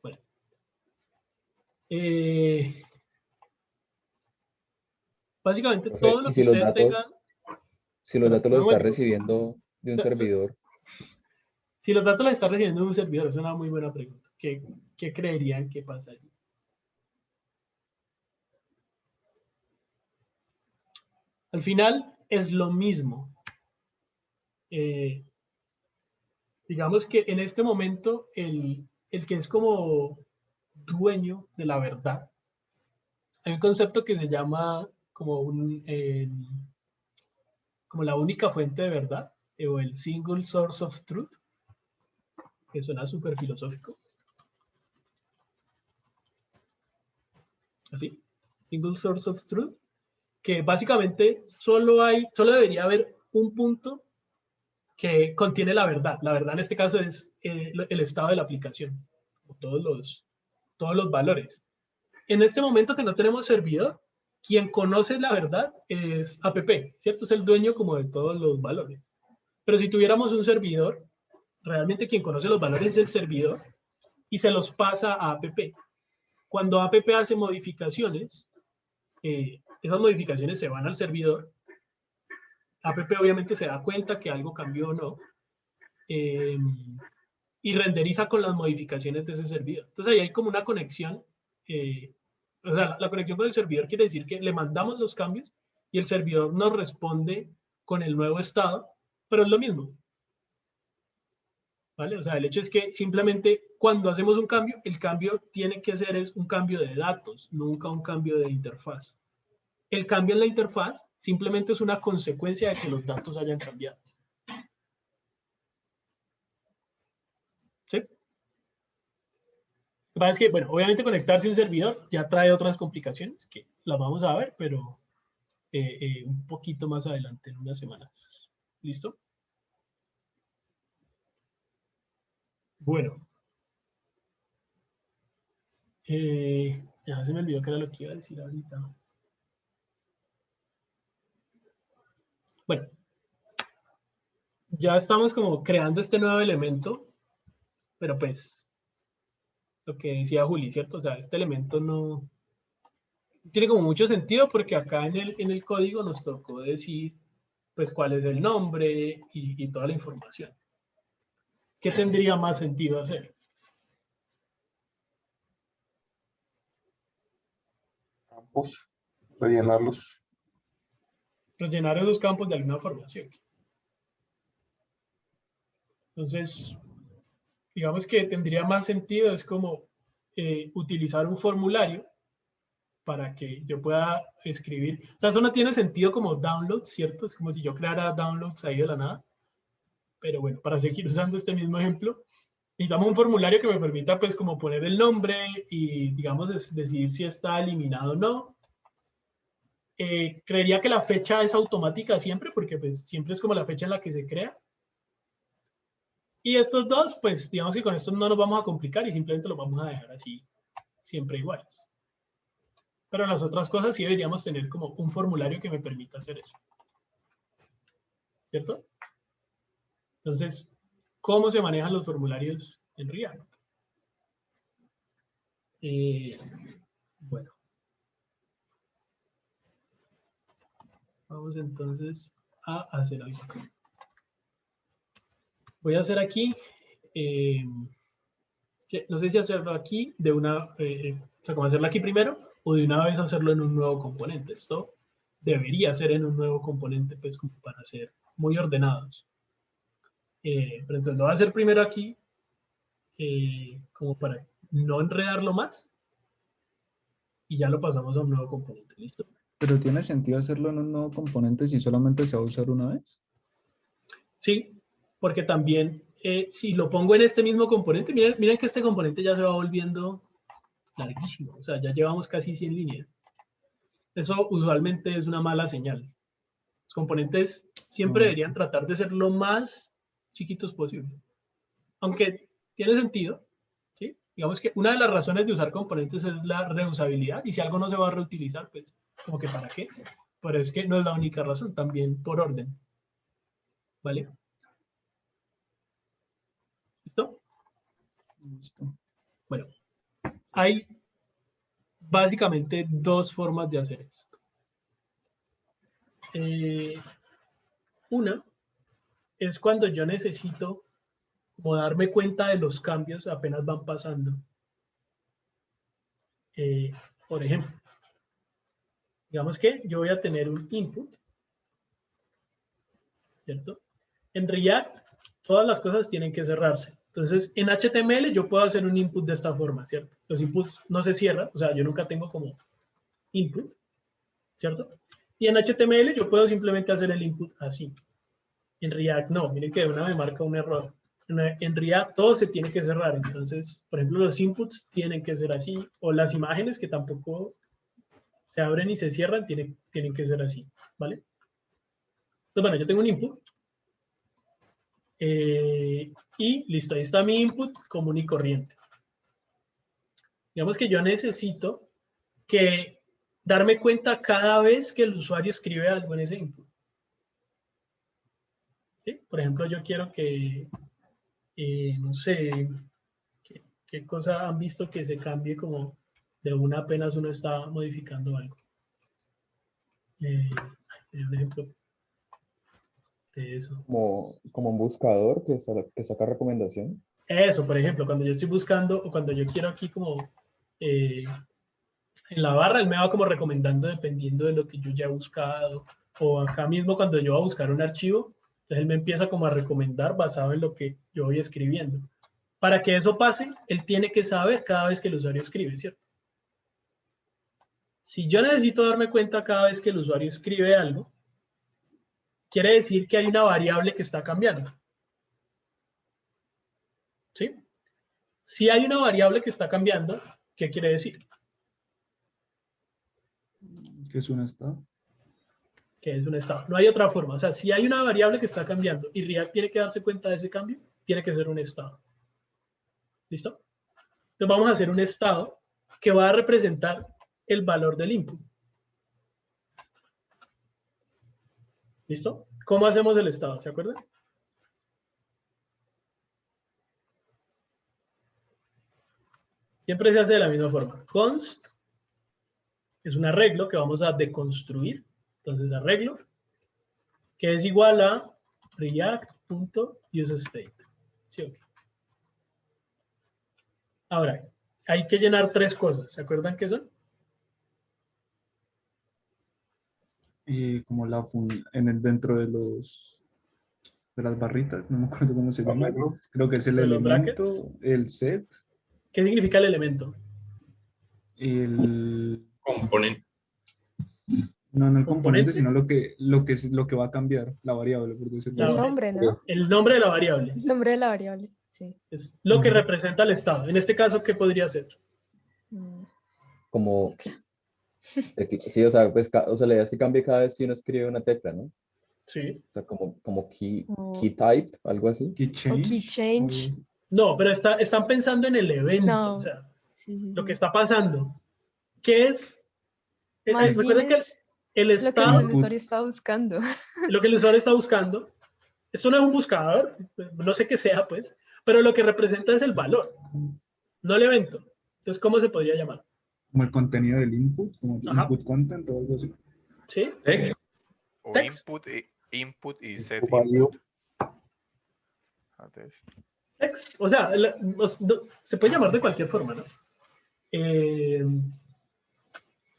Bueno. Básicamente todo lo que ustedes tengan. Si los datos los está momentico. recibiendo de un servidor. Si los datos los está recibiendo de un servidor, es una muy buena pregunta. ¿Qué creerían que pasa allí? Al final es lo mismo. Digamos que en este momento el que es como dueño de la verdad, hay un concepto que se llama como como la única fuente de verdad, o el single source of truth, que suena súper filosófico. Así, single source of truth, que básicamente solo debería haber un punto que contiene la verdad. La verdad en este caso es el estado de la aplicación, todos los valores. En este momento que no tenemos servidor, quien conoce la verdad es app, ¿cierto? Es el dueño como de todos los valores. Pero si tuviéramos un servidor, realmente quien conoce los valores es el servidor y se los pasa a app. Cuando app hace modificaciones, esas modificaciones se van al servidor. App obviamente se da cuenta que algo cambió o no. Y renderiza con las modificaciones de ese servidor. Entonces ahí hay como una conexión. O sea, la conexión con el servidor quiere decir que le mandamos los cambios y el servidor nos responde con el nuevo estado, pero es lo mismo. ¿Vale? O sea, el hecho es que simplemente cuando hacemos un cambio, el cambio tiene que ser un cambio de datos, nunca un cambio de interfaz. El cambio en la interfaz simplemente es una consecuencia de que los datos hayan cambiado. ¿Sí? Lo que pasa es que, bueno, obviamente conectarse a un servidor ya trae otras complicaciones que las vamos a ver, pero un poquito más adelante, en una semana. ¿Listo? Bueno. Ya se me olvidó que era lo que iba a decir ahorita. Bueno. Ya estamos como creando este nuevo elemento, pero pues, lo que decía Juli, ¿cierto? O sea, este elemento no tiene como mucho sentido porque acá en el código nos tocó decir pues cuál es el nombre y toda la información. ¿Qué tendría más sentido hacer? campos, rellenarlos. Rellenar esos campos de alguna forma, ¿sí? Entonces, digamos que tendría más sentido, es como utilizar un formulario para que yo pueda escribir. O sea, eso no tiene sentido como downloads, ¿cierto? Es como si yo creara downloads ahí de la nada. Pero bueno, para seguir usando este mismo ejemplo, necesitamos un formulario que me permita pues como poner el nombre y digamos decidir si está eliminado o no. Creería que la fecha es automática siempre porque pues siempre es como la fecha en la que se crea. Y estos dos, pues digamos que con estos no nos vamos a complicar y simplemente los vamos a dejar así, siempre iguales. Pero las otras cosas sí deberíamos tener como un formulario que me permita hacer eso. ¿Cierto? Entonces, ¿cómo se manejan los formularios en React? Bueno. Vamos entonces a hacer algo acá. Voy a hacer aquí, no sé si hacerlo aquí de una, o sea, como hacerlo aquí primero o de una vez hacerlo en un nuevo componente. Esto debería ser en un nuevo componente, pues como para ser muy ordenados. Pero entonces lo voy a hacer primero aquí, como para no enredarlo más. Y ya lo pasamos a un nuevo componente, ¿listo? ¿Pero tiene sentido hacerlo en un nuevo componente si solamente se va a usar una vez? Sí, porque también si lo pongo en este mismo componente, miren que este componente ya se va volviendo larguísimo, o sea, ya llevamos casi 100 líneas. Eso usualmente es una mala señal. Los componentes siempre deberían tratar de ser lo más chiquitos posible. Aunque tiene sentido, ¿sí? Digamos que una de las razones de usar componentes es la reusabilidad, y si algo no se va a reutilizar, pues, como que ¿para qué? Pero es que no es la única razón, también por orden. ¿Vale? ¿Listo? Listo. Bueno, hay básicamente dos formas de hacer esto. Una es cuando yo necesito como darme cuenta de los cambios apenas van pasando. Por ejemplo, digamos que yo voy a tener un input, ¿cierto? En React, todas las cosas tienen que cerrarse. Entonces, en HTML yo puedo hacer un input de esta forma, ¿cierto? Los inputs no se cierran, o sea, yo nunca tengo como input, ¿cierto? Y en HTML yo puedo simplemente hacer el input así. En React no, miren que de una me marca un error. En React todo se tiene que cerrar, entonces, por ejemplo, los inputs tienen que ser así, o las imágenes que tampoco se abren y se cierran tienen que ser así, ¿vale? Entonces, bueno, yo tengo un input, y listo, ahí está mi input común y corriente. Digamos que yo necesito que darme cuenta cada vez que el usuario escribe algo en ese input. ¿Sí? Por ejemplo, yo quiero que, no sé, ¿qué cosa han visto que se cambie como de una apenas uno está modificando algo? Un ejemplo de eso. Como un buscador que saca recomendaciones. Eso, por ejemplo, cuando yo estoy buscando o cuando yo quiero aquí como en la barra, él me va como recomendando dependiendo de lo que yo ya he buscado. O acá mismo cuando yo voy a buscar un archivo, entonces él me empieza como a recomendar basado en lo que yo voy escribiendo. Para que eso pase, él tiene que saber cada vez que el usuario escribe, ¿cierto? Si yo necesito darme cuenta cada vez que el usuario escribe algo, quiere decir que hay una variable que está cambiando. ¿Sí? Si hay una variable que está cambiando, ¿qué quiere decir? ¿Qué es un estado? Que es un estado. No hay otra forma. O sea, si hay una variable que está cambiando y React tiene que darse cuenta de ese cambio, tiene que ser un estado. ¿Listo? Entonces vamos a hacer un estado que va a representar el valor del input. ¿Listo? ¿Cómo hacemos el estado? ¿Se acuerdan? Siempre se hace de la misma forma. Const es un arreglo que vamos a deconstruir. Entonces arreglo, que es igual a react.useState. ¿Sí, okay? Ahora, hay que llenar tres cosas. ¿Se acuerdan qué son? como dentro de las barritas, no me acuerdo cómo se llama. Creo que es el ¿De los elemento, el set, ¿Qué significa el elemento? el Componente. no el componente, ¿Componente? sino lo que va a cambiar, la variable, por decirlo La El así. nombre, ¿no? El nombre de la variable. El nombre de la variable, sí. Es lo que Ujú. representa el estado. En este caso, ¿qué podría ser? Mm, Como, sí, o sea, pues, o sea, la idea es que cambie cada vez que uno escribe una tecla, ¿no? Sí. O sea, como key o- type, algo así. Key change. key change. No, pero están pensando en el evento. No. O sea, Sí, sí, lo que sí. está pasando. ¿Qué es? Más Recuerden bien que es el lo que el estado, Input. usuario está buscando. lo que el usuario está buscando, esto no es un buscador, no sé qué sea, pues, pero lo que representa es el valor, no el evento. Entonces, ¿cómo se podría llamar? Como el contenido del input, como el Ajá. input content o algo así. ¿Sí? O Text. input y set Value. input. Text. Text. O sea, se puede llamar de cualquier forma, ¿no?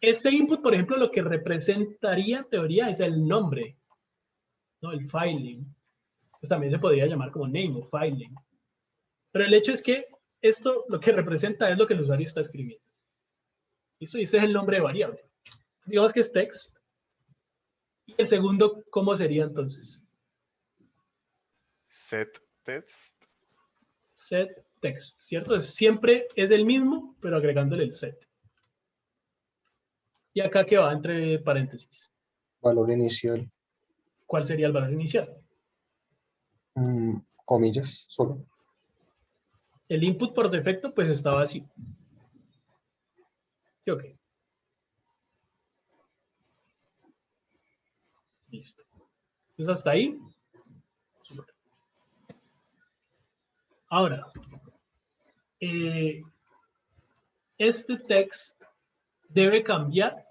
Este input, por ejemplo, lo que representaría en teoría es el nombre, ¿no? El filename. Pues también se podría llamar como name o filename. Pero el hecho es que esto lo que representa es lo que el usuario está escribiendo. ¿Listo? Y este es el nombre de variable. Digamos que es text. Y el segundo, ¿cómo sería entonces? Set text. Set text, ¿cierto? Siempre es el mismo, pero agregándole el set. Y acá que va entre paréntesis. Valor inicial. ¿Cuál sería el valor inicial? Comillas, solo. El input por defecto, pues estaba así. ¿Sí o qué? Listo. Entonces hasta ahí. Ahora, este text debe cambiar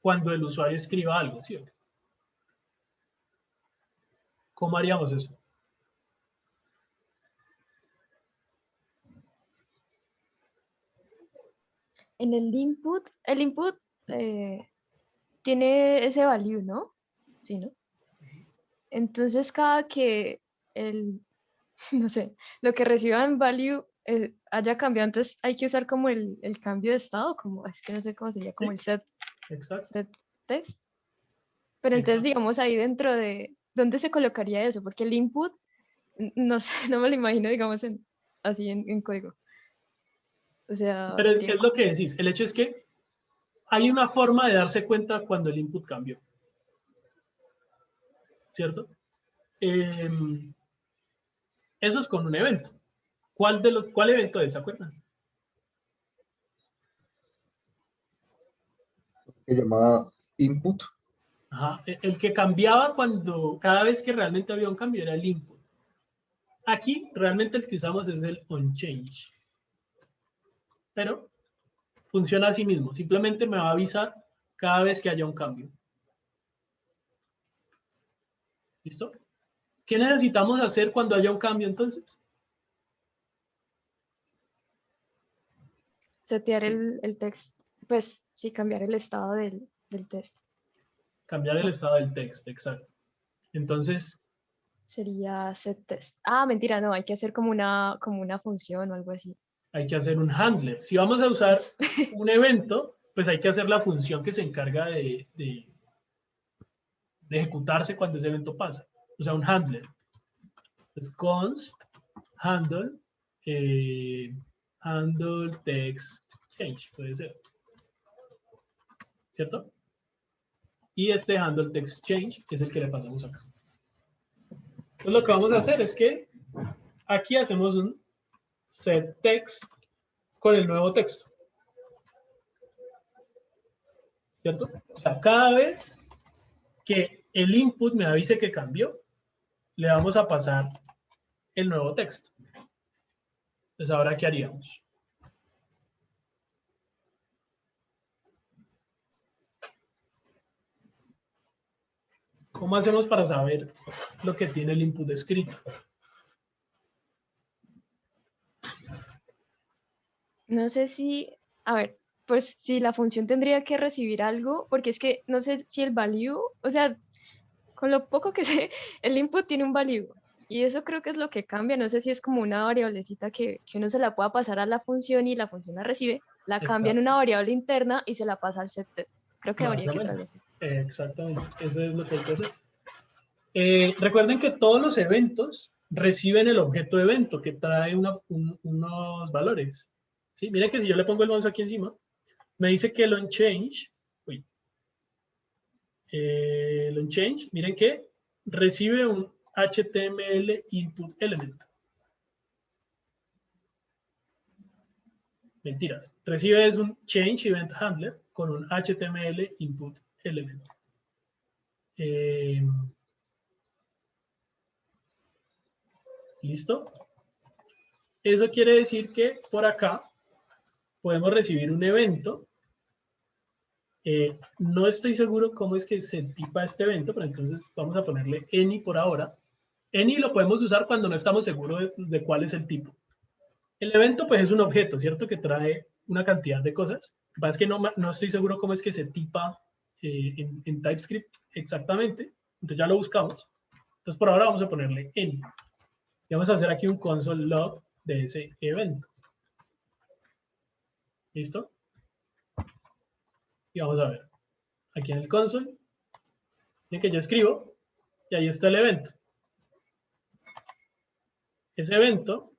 cuando el usuario escriba algo, ¿sí o qué? ¿Cómo haríamos eso? En el input tiene ese value, ¿no? Sí, ¿no? Entonces, cada que no sé, lo que reciba en value haya cambiado, entonces hay que usar como el cambio de estado, como, es que no sé cómo sería, como Sí. el set Exacto. text. Pero entonces, Exacto. digamos, ahí dentro de, ¿dónde se colocaría eso? Porque el input, no sé, no me lo imagino, digamos, así en código. O sea, Pero habría es lo que decís. El hecho es que hay una forma de darse cuenta cuando el input cambió. ¿Cierto? Eso es con un evento. ¿Cuál evento es? ¿Se acuerdan? Que llamaba input. Ajá. El que cambiaba cada vez que realmente había un cambio era el input. Aquí realmente el que usamos es el onChange. Pero funciona así mismo. Simplemente me va a avisar cada vez que haya un cambio. ¿Listo? ¿Qué necesitamos hacer cuando haya un cambio entonces? setear el text, pues sí, cambiar el estado del text. Cambiar el estado del texto, exacto. Entonces, Sería set test. Ah, mentira, no, hay que hacer como una función o algo así. hay que hacer un handler. Si vamos a usar Eso. un evento, pues hay que hacer la función que se encarga de ejecutarse cuando ese evento pasa. O sea, un handler. Const handle handle text change, puede ser. ¿Cierto? Y este handle text change es el que le pasamos acá. Entonces lo que vamos a hacer es que aquí hacemos un set text con el nuevo texto. ¿Cierto? O sea, cada vez que el input me avise que cambió, le vamos a pasar el nuevo texto. Entonces, ¿ahora qué haríamos? ¿Cómo hacemos para saber lo que tiene el input escrito? No sé si, a ver, pues si la función tendría que recibir algo, porque es que no sé si el value, o sea, con lo poco que sé, el input tiene un value. Y eso creo que es lo que cambia. No sé si es como una variablecita que uno se la pueda pasar a la función y la función la recibe, la cambia en Exacto. una variable interna y se la pasa al settest. Creo que Más habría o que ser algo menos. así. Exactamente. Eso es lo que hay que hacer. Recuerden que todos los eventos reciben el objeto evento que trae unos valores. ¿Sí? Miren que si yo le pongo el mouse aquí encima, me dice que el onChange, miren que recibe un HTML input element. Mentiras. Recibe es un change event handler con un HTML input element. ¿Listo? Eso quiere decir que por acá podemos recibir un evento. No estoy seguro cómo es que se tipa este evento, pero entonces vamos a ponerle any por ahora. Any lo podemos usar cuando no estamos seguros de cuál es el tipo. El evento pues es un objeto, ¿cierto? Que trae una cantidad de cosas. Lo que pasa es que no estoy seguro cómo es que se tipa en TypeScript exactamente. Entonces ya lo buscamos. Entonces por ahora vamos a ponerle any. Y vamos a hacer aquí un console log de ese evento. ¿Listo? Y vamos a ver. Aquí en el console, miren que yo escribo y ahí está el evento. Ese evento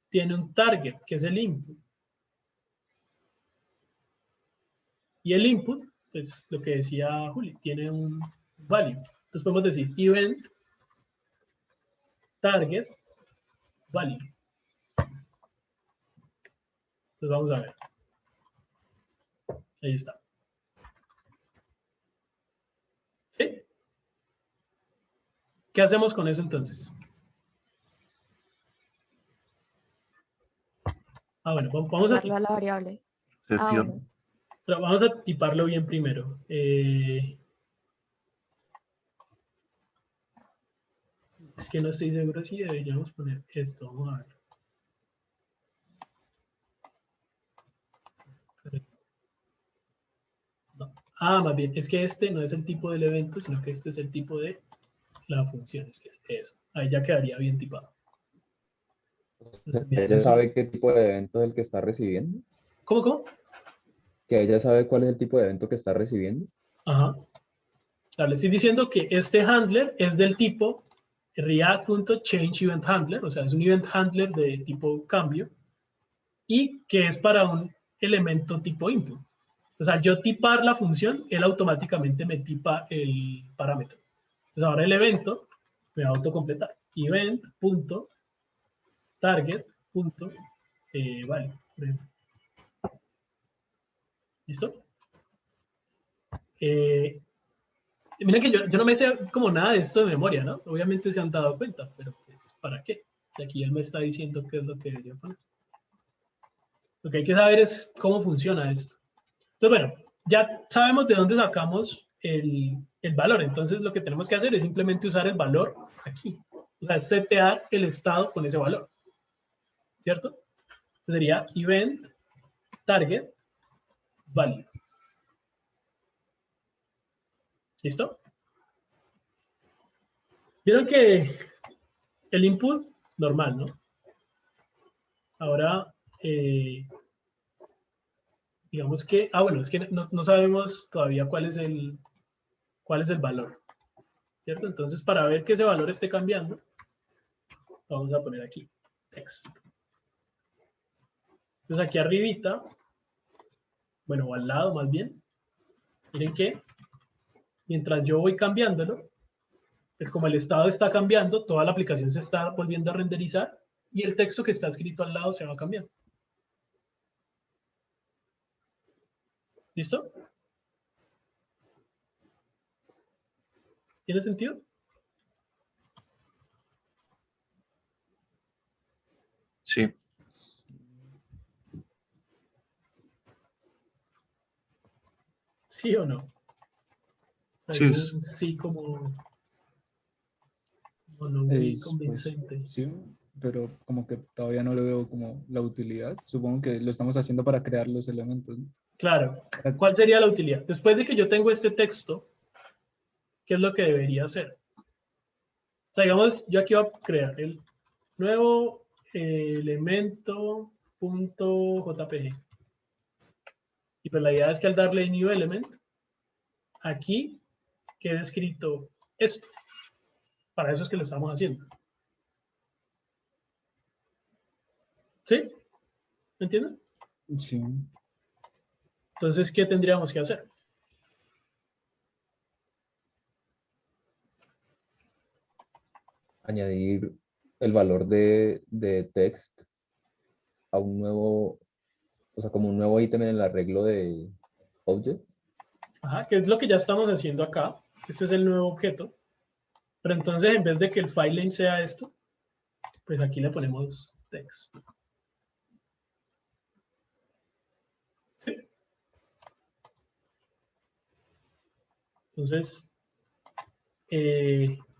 tiene un target, que es el input. Y el input, pues lo que decía Juli, tiene un value. Entonces podemos decir event target value. Entonces vamos a ver. Ahí está. ¿Sí? ¿Qué hacemos con eso entonces? Bueno, vamos a Pasarlo a la variable. Se Ah, pierde. bueno. pero vamos a tiparlo bien primero. Es que no estoy seguro si deberíamos poner esto. Vamos a ver. No. Más bien, es que este no es el tipo del evento, sino que este es el tipo de la función. Es que es eso. Ahí ya quedaría bien tipado. Entonces, miren, ¿Ella eso- sabe qué tipo de evento es el que está recibiendo? ¿Cómo? ¿Que ella sabe cuál es el tipo de evento que está recibiendo? Ajá. O sea, le estoy diciendo que este handler es del tipo React.ChangeEventHandler, o sea, es un event handler de tipo cambio, y que es para un elemento tipo input. O sea, al yo tipar la función, él automáticamente me tipa el parámetro. Entonces ahora el evento me va a autocompletar. Event.target.value. ¿Listo? Mira que yo no me sé como nada de esto de memoria, ¿no? Obviamente se han dado cuenta, pero pues, ¿para qué? Si aquí él me está diciendo qué es lo que debería poner. Lo que hay que saber es cómo funciona esto. Entonces, bueno, ya sabemos de dónde sacamos el valor. Entonces, lo que tenemos que hacer es simplemente usar el valor aquí. O sea, setear el estado con ese valor. ¿Cierto? Sería event target value. ¿Listo? Vieron que el input normal, ¿no? Ahora, digamos que, bueno, es que no sabemos todavía cuál es el valor, ¿cierto? Entonces, para ver que ese valor esté cambiando, vamos a poner aquí text. Entonces, aquí arribita, bueno, o al lado más bien, miren que mientras yo voy cambiándolo, pues como el estado está cambiando, toda la aplicación se está volviendo a renderizar y el texto que está escrito al lado se va cambiando. ¿Listo? ¿Tiene sentido? Sí. ¿Sí o no? Sí, Algún sí como no muy Pues, convincente. sí, pero como que todavía no le veo como la utilidad. Supongo que lo estamos haciendo para crear los elementos, ¿no? Claro. ¿Cuál sería la utilidad? Después de que yo tengo este texto, ¿qué es lo que debería hacer? O sea, digamos, yo aquí voy a crear el nuevo elemento.jpg. Y pues la idea es que al darle new element, aquí quede escrito esto. Para eso es que lo estamos haciendo. ¿Sí? ¿Me entienden? Sí. Entonces, ¿qué tendríamos que hacer? Añadir el valor de text a un nuevo, o sea, como un nuevo ítem en el arreglo de objects. Ajá, que es lo que ya estamos haciendo acá. Este es el nuevo objeto. Pero entonces, en vez de que el file name sea esto, pues aquí le ponemos text. ¿Sí? Entonces,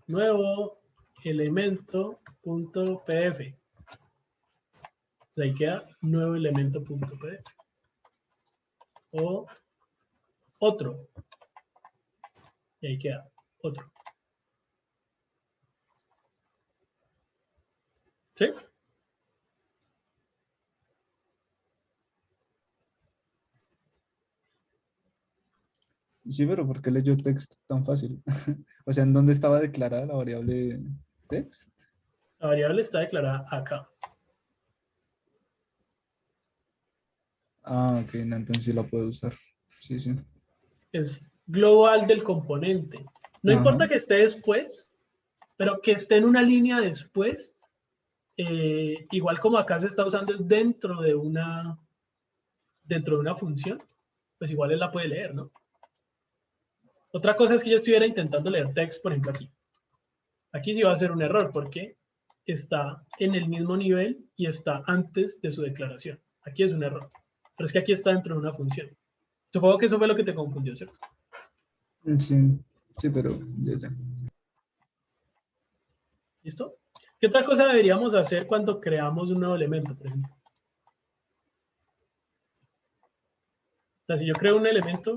nuevo elemento.pf. Ahí queda nuevo elemento.pf. O otro. Y ahí queda otro. ¿Sí? Sí, pero ¿por qué leyó text tan fácil? O sea, ¿en dónde estaba declarada la variable text? La variable está declarada acá. Ah, ok, no, entonces sí la puedo usar. Sí, sí. Es global del componente. No Ajá. importa que esté después, pero que esté en una línea después, igual como acá se está usando es dentro de una función, pues igual él la puede leer, ¿no? Otra cosa es que yo estuviera intentando leer text, por ejemplo, aquí. Aquí sí va a ser un error porque está en el mismo nivel y está antes de su declaración. Aquí es un error. Pero es que aquí está dentro de una función. Supongo que eso fue lo que te confundió, ¿cierto? Sí, sí, pero ya. ¿Listo? ¿Qué otra cosa deberíamos hacer cuando creamos un nuevo elemento, por ejemplo? O sea, si yo creo un elemento,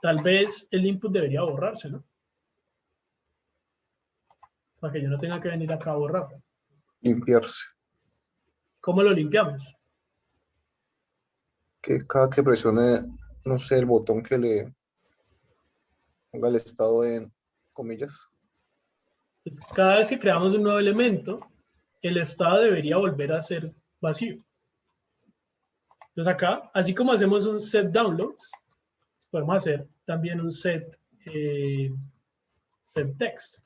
tal vez el input debería borrarse, ¿no? Para que yo no tenga que venir acá a borrarlo. Limpiarse. ¿Cómo lo limpiamos? Que cada que presione, no sé, el botón que le ponga el estado en comillas. Cada vez que creamos un nuevo elemento, el estado debería volver a ser vacío. Entonces acá, así como hacemos un set downloads, podemos hacer también un set text.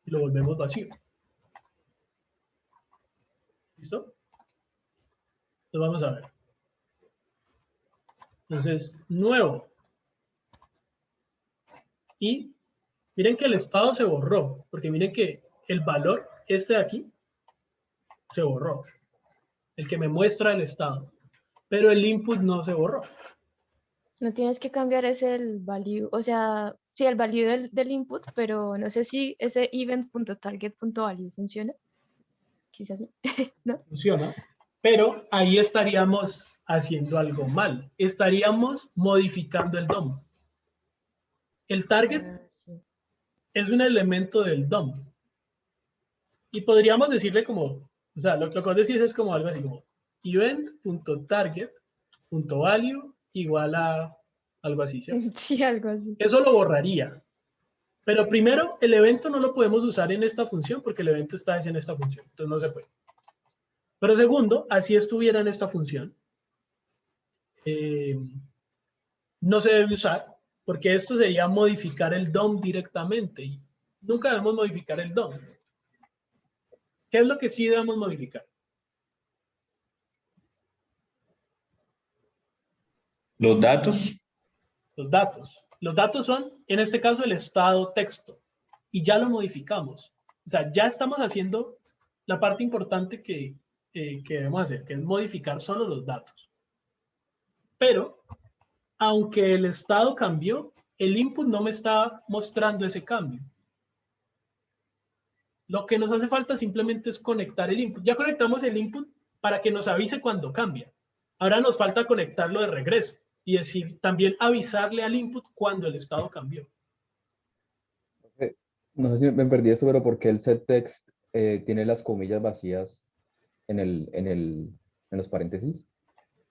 Y lo volvemos vacío. ¿Listo? Entonces vamos a ver. Entonces, nuevo. Y miren que el estado se borró, porque miren que el valor, este de aquí, se borró. El que me muestra el estado. Pero el input no se borró. No tienes que cambiar ese el value, o sea, sí, el value del input, pero no sé si ese event.target.value funciona. Quizás sí, ¿no? Funciona. Pero ahí estaríamos haciendo algo mal. Estaríamos modificando el DOM. El target Ah, sí. es un elemento del DOM. Y podríamos decirle como, o sea, lo que vos decís es como algo así como event.target.value igual a algo así, ¿cierto? Sí, algo así. Eso lo borraría. Pero primero, el evento no lo podemos usar en esta función porque el evento está en esta función, entonces no se puede. Pero segundo, así estuviera en esta función, no se debe usar porque esto sería modificar el DOM directamente. Y nunca debemos modificar el DOM. ¿Qué es lo que sí debemos modificar? Los datos. Los datos. Los datos son, en este caso, el estado texto. Y ya lo modificamos. O sea, ya estamos haciendo la parte importante que debemos hacer, que es modificar solo los datos. Pero, aunque el estado cambió, el input no me está mostrando ese cambio. Lo que nos hace falta simplemente es conectar el input. Ya conectamos el input para que nos avise cuando cambia. Ahora nos falta conectarlo de regreso y decir, también avisarle al input cuando el estado cambió. No sé si me perdí esto, pero ¿por qué el setText tiene las comillas vacías en los paréntesis?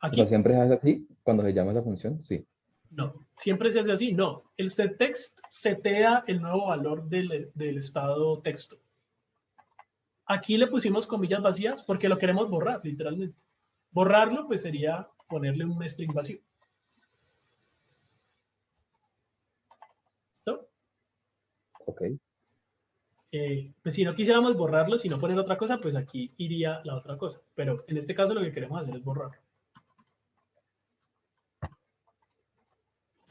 O sea, Aquí, ¿siempre es así cuando se llama esa función? Sí. no. Siempre se hace así. No. El setText setea el nuevo valor del estado texto. Aquí le pusimos comillas vacías porque lo queremos borrar, literalmente. Borrarlo, pues sería ponerle un string vacío. ¿Listo? Ok. Pues si no quisiéramos borrarlo, si no poner otra cosa, pues aquí iría la otra cosa. Pero en este caso lo que queremos hacer es borrarlo.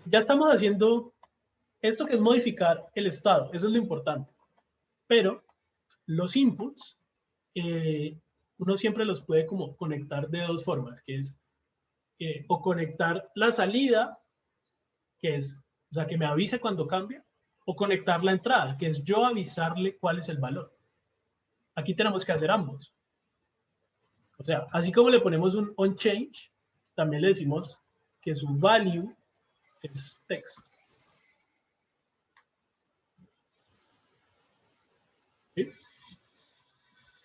Ya estamos haciendo esto que es modificar el estado. Eso es lo importante. Pero los inputs, uno siempre los puede como conectar de dos formas, que es o conectar la salida, que es, o sea, que me avise cuando cambia, o conectar la entrada, que es yo avisarle cuál es el valor. Aquí tenemos que hacer ambos. O sea, así como le ponemos un onChange, también le decimos que su value es text. ¿Sí?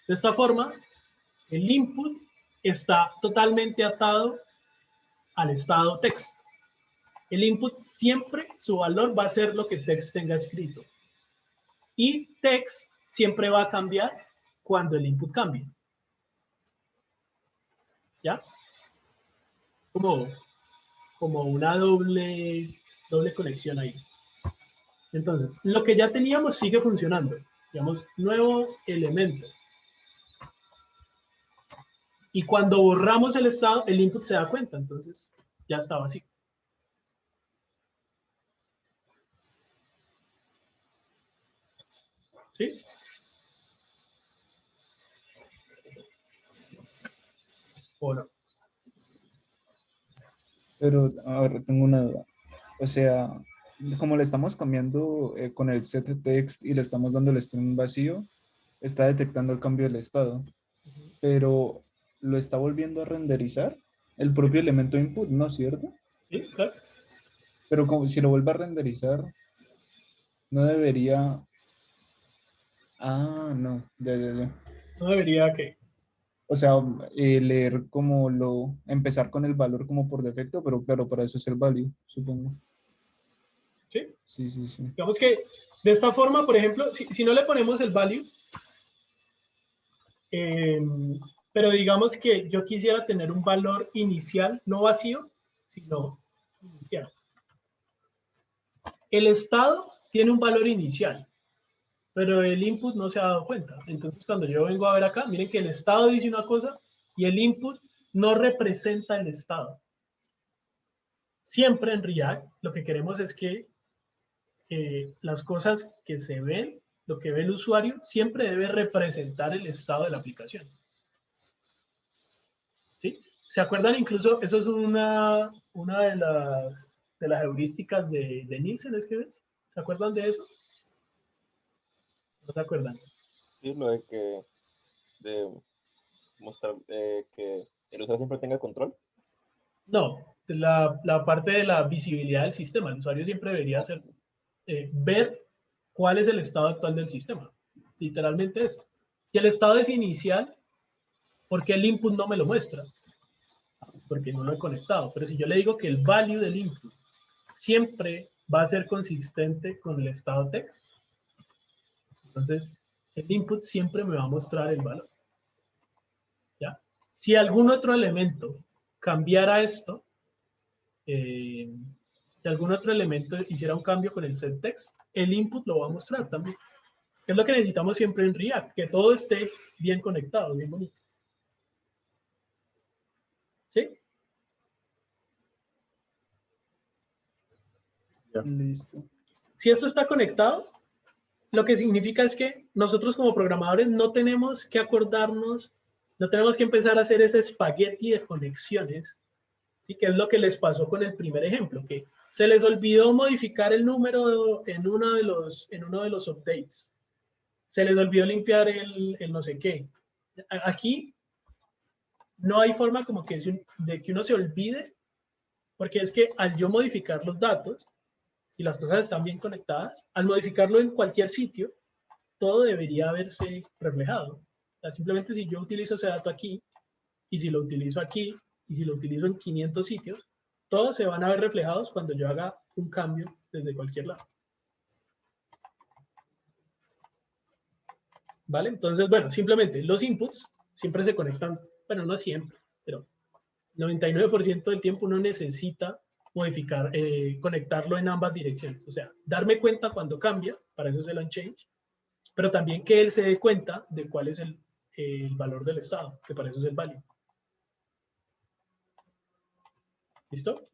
De esta forma, el input está totalmente atado al estado text. El input siempre, su valor va a ser lo que text tenga escrito. Y text siempre va a cambiar cuando el input cambie. ¿Ya? Como una doble conexión ahí. Entonces, lo que ya teníamos sigue funcionando. Digamos, nuevo elemento. Y cuando borramos el estado, el input se da cuenta. Entonces, ya está vacío. ¿Sí? ¿O no? Pero, a ver, tengo una duda. O sea, como le estamos cambiando con el setText y le estamos dando el string vacío, está detectando el cambio del estado. Pero lo está volviendo a renderizar el propio elemento input, ¿no es cierto? ¿Sí? Claro. Pero como si lo vuelve a renderizar, no debería... Ah, no, ya. No debería que... O sea, leer como empezar con el valor como por defecto, pero claro, para eso es el value, supongo. ¿Sí? Sí. Digamos que de esta forma, por ejemplo, si no le ponemos el value, pero digamos que yo quisiera tener un valor inicial, no vacío, sino inicial. El estado tiene un valor inicial, pero el input no se ha dado cuenta. Entonces, cuando yo vengo a ver acá, miren que el estado dice una cosa y el input no representa el estado. Siempre en React lo que queremos es que las cosas que se ven, lo que ve el usuario, siempre debe representar el estado de la aplicación. ¿Sí? ¿Se acuerdan? Incluso eso es una de las heurísticas de Nielsen, ¿es que ves? ¿Se acuerdan de eso? ¿No se acuerdan? Sí, lo de mostrar que el usuario siempre tenga control. No, la parte de la visibilidad del sistema. El usuario siempre debería hacer, ver cuál es el estado actual del sistema. Literalmente esto. Si el estado es inicial, ¿por qué el input no me lo muestra? Porque no lo he conectado. Pero si yo le digo que el value del input siempre va a ser consistente con el estado text, entonces el input siempre me va a mostrar el valor. ¿Ya? Si algún otro elemento cambiara esto, si algún otro elemento hiciera un cambio con el setText, el input lo va a mostrar también. Es lo que necesitamos siempre en React, que todo esté bien conectado, bien bonito. ¿Sí? Ya. Listo. Si esto está conectado, lo que significa es que nosotros como programadores no tenemos que acordarnos, no tenemos que empezar a hacer ese espagueti de conexiones, ¿sí? Que es lo que les pasó con el primer ejemplo, que se les olvidó modificar el número en uno de los updates. Se les olvidó limpiar el no sé qué. Aquí no hay forma como que de que uno se olvide, porque es que al yo modificar los datos, si las cosas están bien conectadas, al modificarlo en cualquier sitio, todo debería haberse reflejado. O sea, simplemente si yo utilizo ese dato aquí, y si lo utilizo aquí, y si lo utilizo en 500 sitios, todos se van a ver reflejados cuando yo haga un cambio desde cualquier lado. ¿Vale? Entonces, bueno, simplemente los inputs siempre se conectan, bueno, no siempre, pero 99% del tiempo uno necesita modificar, conectarlo en ambas direcciones. O sea, darme cuenta cuando cambia, para eso es el onChange, pero también que él se dé cuenta de cuál es el valor del estado, que para eso es el value. ¿Listo?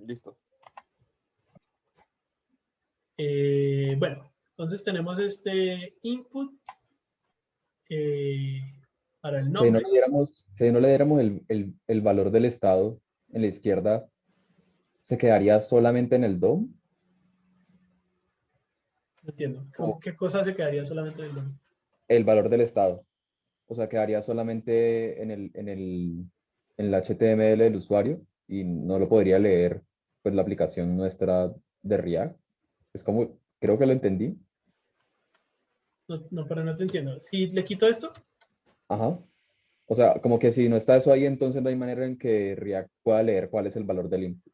Listo. Bueno, entonces tenemos este input para el Si no nombre. le diéramos el valor del estado en la izquierda, ¿se quedaría solamente en el DOM? No entiendo. ¿Qué cosa se quedaría solamente en el nombre? El valor del estado. O sea, quedaría solamente en el HTML del usuario y no lo podría leer pues la aplicación nuestra de React. Es como, creo que lo entendí. No, pero no te entiendo. Si le quito esto, Ajá. O sea, como que si no está eso ahí, entonces no hay manera en que React pueda leer cuál es el valor del input.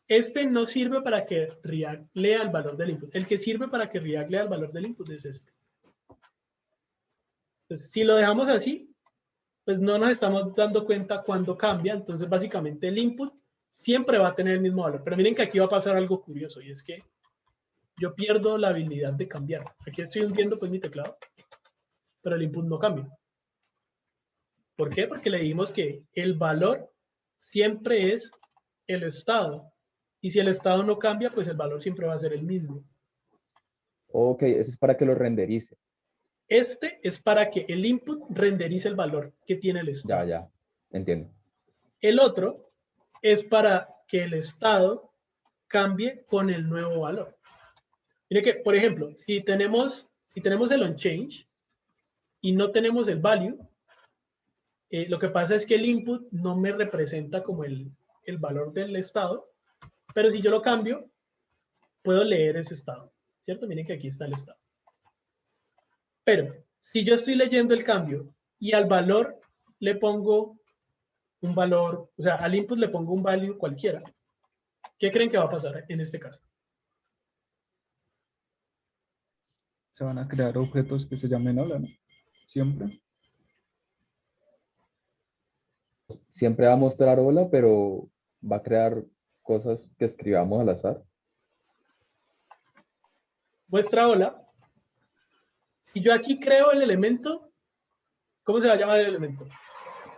este no sirve para que React lea el valor del input. El que sirve para que React lea el valor del input es este. Entonces, si lo dejamos así, pues no nos estamos dando cuenta cuando cambia. Entonces, básicamente el input siempre va a tener el mismo valor. Pero miren que aquí va a pasar algo curioso, y es que yo pierdo la habilidad de cambiar. Aquí estoy hundiendo pues mi teclado, pero el input no cambia. ¿Por qué? Porque le dijimos que el valor siempre es el estado. Y si el estado no cambia, pues el valor siempre va a ser el mismo. Ok, eso es para que lo renderice. Este es para que el input renderice el valor que tiene el estado. Ya, entiendo. El otro es para que el estado cambie con el nuevo valor. Mire que, por ejemplo, si tenemos el onChange y no tenemos el value, lo que pasa es que el input no me representa como el valor del estado, pero si yo lo cambio, puedo leer ese estado, ¿cierto? Miren que aquí está el estado. Pero si yo estoy leyendo el cambio y al valor le pongo un valor, o sea, al input le pongo un value cualquiera, ¿qué creen que va a pasar en este caso? Se van a crear objetos que se llamen hola, ¿no? Siempre. Siempre va a mostrar hola, pero va a crear cosas que escribamos al azar. Muestra hola. Y yo aquí creo el elemento, ¿cómo se va a llamar el elemento?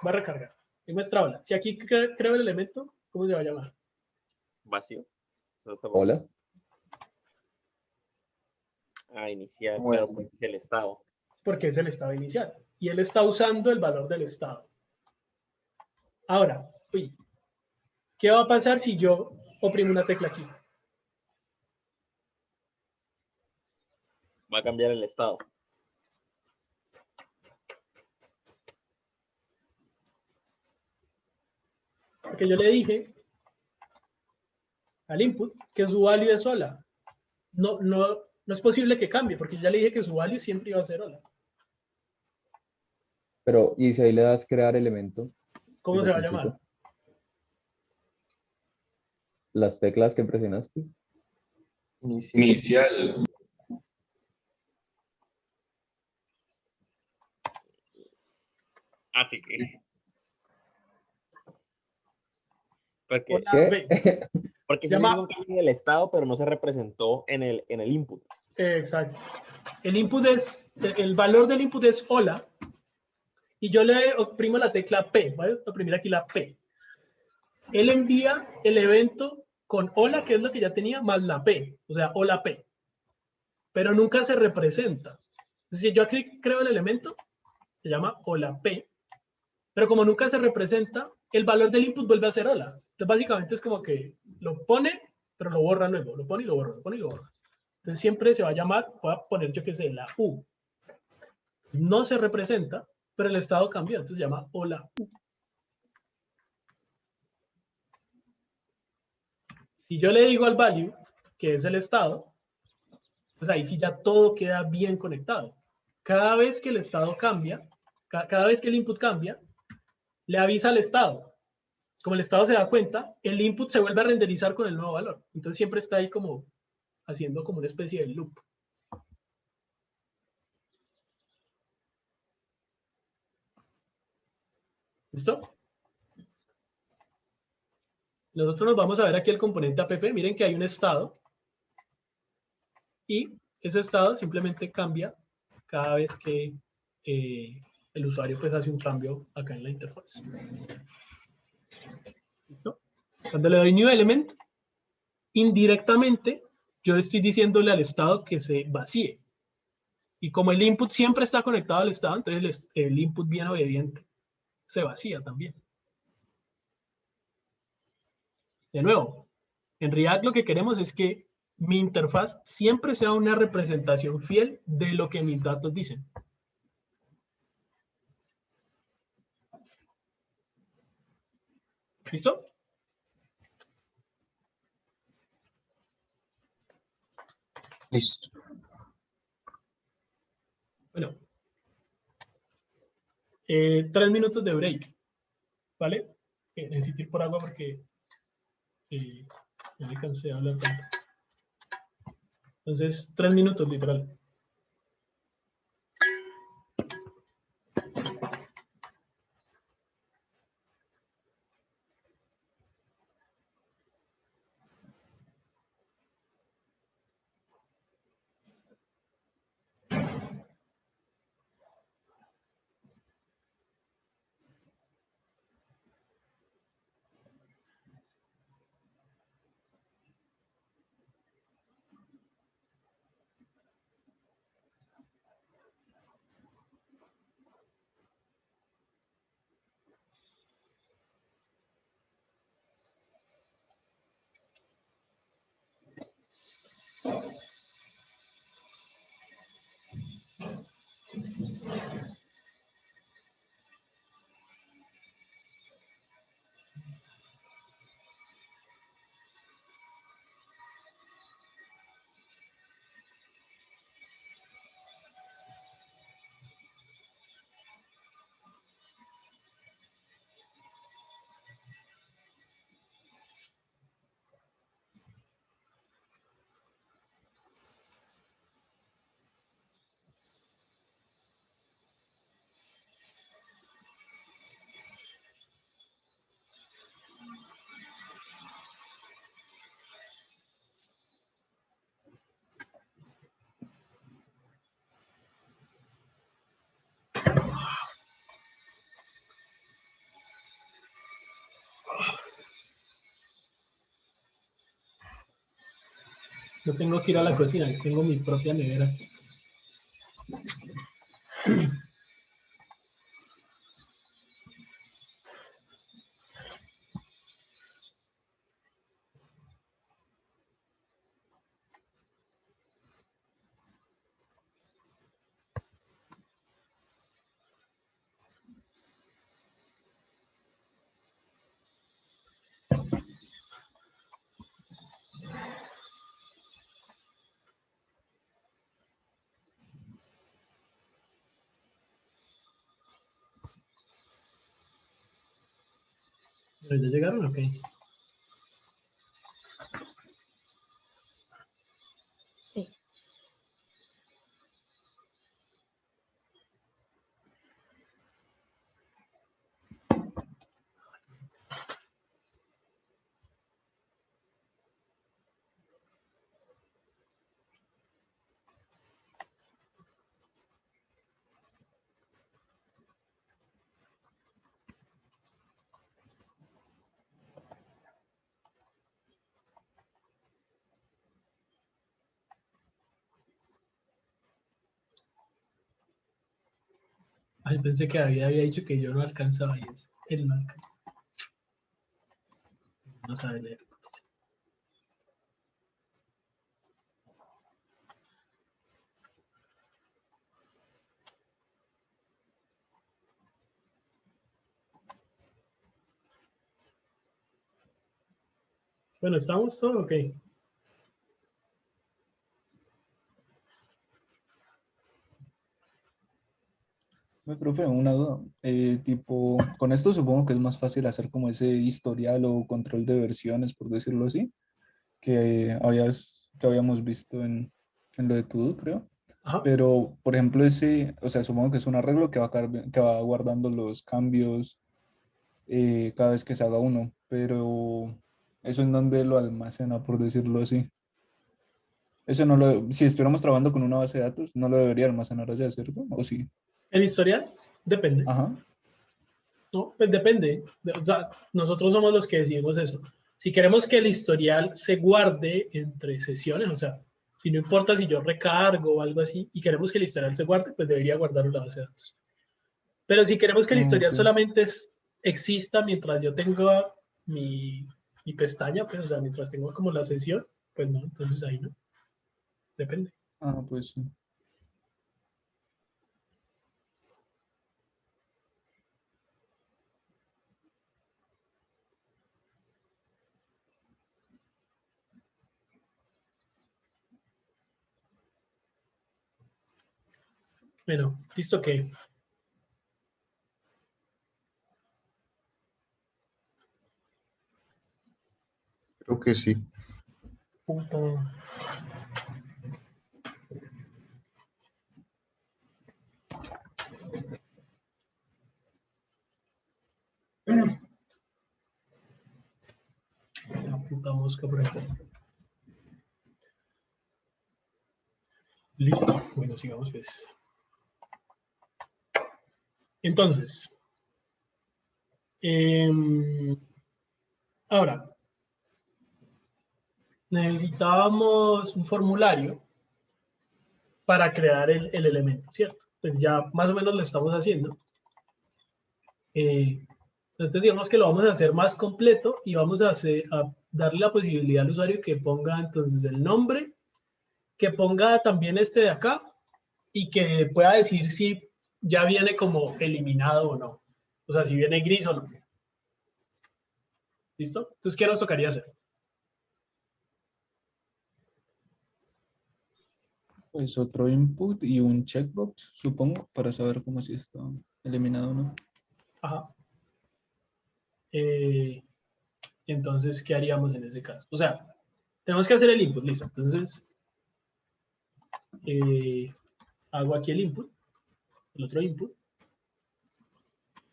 Va a recargar. Y muestra hola. Si aquí creo el elemento, ¿cómo se va a llamar? Vacío. Hola. Inicial, Bueno. claro, porque es el estado. Porque es el estado inicial. Y él está usando el valor del estado. Ahora, ¿qué va a pasar si yo oprimo una tecla aquí? Va a cambiar el estado. Porque yo le dije al input que su value es hola. No es posible que cambie, porque yo ya le dije que su value siempre iba a ser hola. Pero, ¿y si ahí le das crear elemento? ¿Cómo se va a llamar? Las teclas que presionaste. Inicial. Así que. Porque, Hola, ¿Qué? B. porque Se sí se llama- hizo un cambio en el estado, pero no se representó en el input. Exacto. El input el valor del input es hola, y yo le oprimo la tecla P, ¿vale? Oprimir aquí la P. Él envía el evento con hola, que es lo que ya tenía, más la P, o sea, hola P. Pero nunca se representa. Si yo aquí creo el elemento, se llama hola P, pero como nunca se representa, el valor del input vuelve a ser hola. Entonces, básicamente es como que lo pone, pero lo borra luego, lo pone y lo borra, lo pone y lo borra. Entonces, siempre se va a llamar, voy a poner yo que sé, la U. no se representa, pero el estado cambió, entonces se llama hola U. Si yo le digo al value, que es el estado, pues ahí sí ya todo queda bien conectado. Cada vez que el estado cambia, cada vez que el input cambia, le avisa al estado. Como el estado se da cuenta, el input se vuelve a renderizar con el nuevo valor. Entonces siempre está ahí como haciendo como una especie de loop. ¿Listo? Nosotros nos vamos a ver aquí el componente app. Miren que hay un estado. Y ese estado simplemente cambia cada vez que el usuario pues hace un cambio acá en la interfaz. ¿Listo? Cuando le doy new element, indirectamente yo estoy diciéndole al estado que se vacíe. Y como el input siempre está conectado al estado, entonces el input bien obediente se vacía también. De nuevo, en React lo que queremos es que mi interfaz siempre sea una representación fiel de lo que mis datos dicen. ¿Listo? Listo. Bueno, 3 minutos de break, ¿vale? Necesito ir por agua porque no me cansé de hablar tanto. Entonces, 3 minutos, literal. No tengo que ir a la cocina, tengo mi propia nevera. ¿Ya llegaron? Ok. Sí. Ay, pensé que había dicho que yo no alcanzaba y él no alcanza. No sabe leer. Bueno, ¿estamos todos? Ok. Profe, una duda. Tipo, con esto supongo que es más fácil hacer como ese historial o control de versiones, por decirlo así, que habíamos visto en lo de Todo, creo. Ajá. Pero, por ejemplo, ese, o sea, supongo que es un arreglo que va guardando los cambios cada vez que se haga uno, pero eso en donde lo almacena, por decirlo así. Eso no lo, si estuviéramos trabajando con una base de datos, no lo debería almacenar allá, ¿cierto? ¿O sí? El historial depende. Ajá. No, pues depende. O sea, nosotros somos los que decidimos eso. Si queremos que el historial se guarde entre sesiones, o sea, si no importa si yo recargo o algo así, y queremos que el historial se guarde, pues debería guardarlo en la base de datos. Pero si queremos que el historial Ok. solamente exista mientras yo tenga mi pestaña, pues, o sea, mientras tengo como la sesión, pues no, entonces ahí no. Depende. Ah, pues sí. Bueno, listo que. Creo que sí. Punto. La puta mosca por aquí. Listo. Bueno, sigamos pues. Entonces, ahora, necesitábamos un formulario para crear el elemento, ¿cierto? Pues ya más o menos lo estamos haciendo. Entonces digamos que lo vamos a hacer más completo y vamos a darle la posibilidad al usuario que ponga entonces el nombre, que ponga también este de acá y que pueda decir si ya viene como eliminado o no. O sea, si viene gris o no. ¿Listo? Entonces, ¿qué nos tocaría hacer? Pues otro input y un checkbox, supongo, para saber cómo si está eliminado o no. Ajá. Entonces, ¿qué haríamos en ese caso? O sea, tenemos que hacer el input, listo. Entonces, hago aquí el input, el otro input,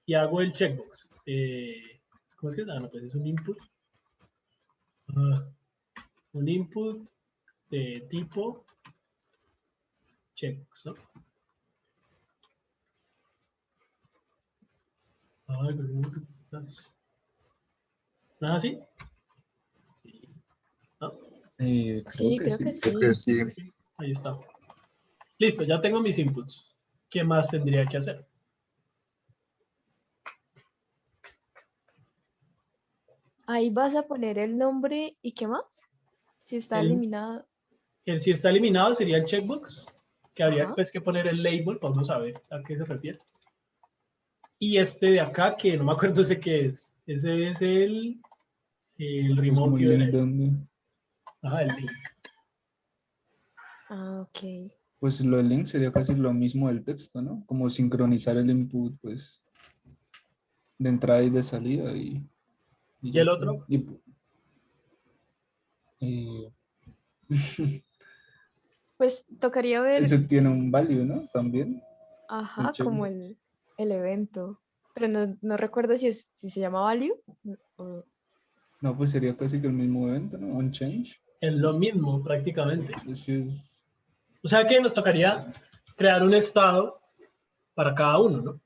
y hago el checkbox. ¿Cómo es que se llama? Pues es un input. Un input de tipo checkbox, ¿no? Ay, pero no te putas. ¿No es así? ¿No? Creo Sí, que creo sí. que Creo que sí. sí. Ahí está. Listo, ya tengo mis inputs. ¿Qué más tendría que hacer? Ahí vas a poner el nombre y qué más. Si está eliminado. Si está eliminado sería el checkbox, que habría Ajá. pues que poner el label para uno saber a qué se refiere. Y este de acá, que no me acuerdo ese qué es. Ese es el Es como remote el link URL. donde, Ajá, el link. Ah, ok. pues lo del link sería casi lo mismo del texto, ¿no? Como sincronizar el input, pues, de entrada y de salida ¿Y ya el quedó. otro? Eh, Pues tocaría ver, ese tiene un value, ¿no? También. ajá, como checkbox. el evento. Pero no recuerdo si se llama value. o- No, pues sería casi que el mismo evento, ¿no? On change. Es lo mismo prácticamente. Ese es- O sea que nos tocaría crear un estado para cada uno, ¿no?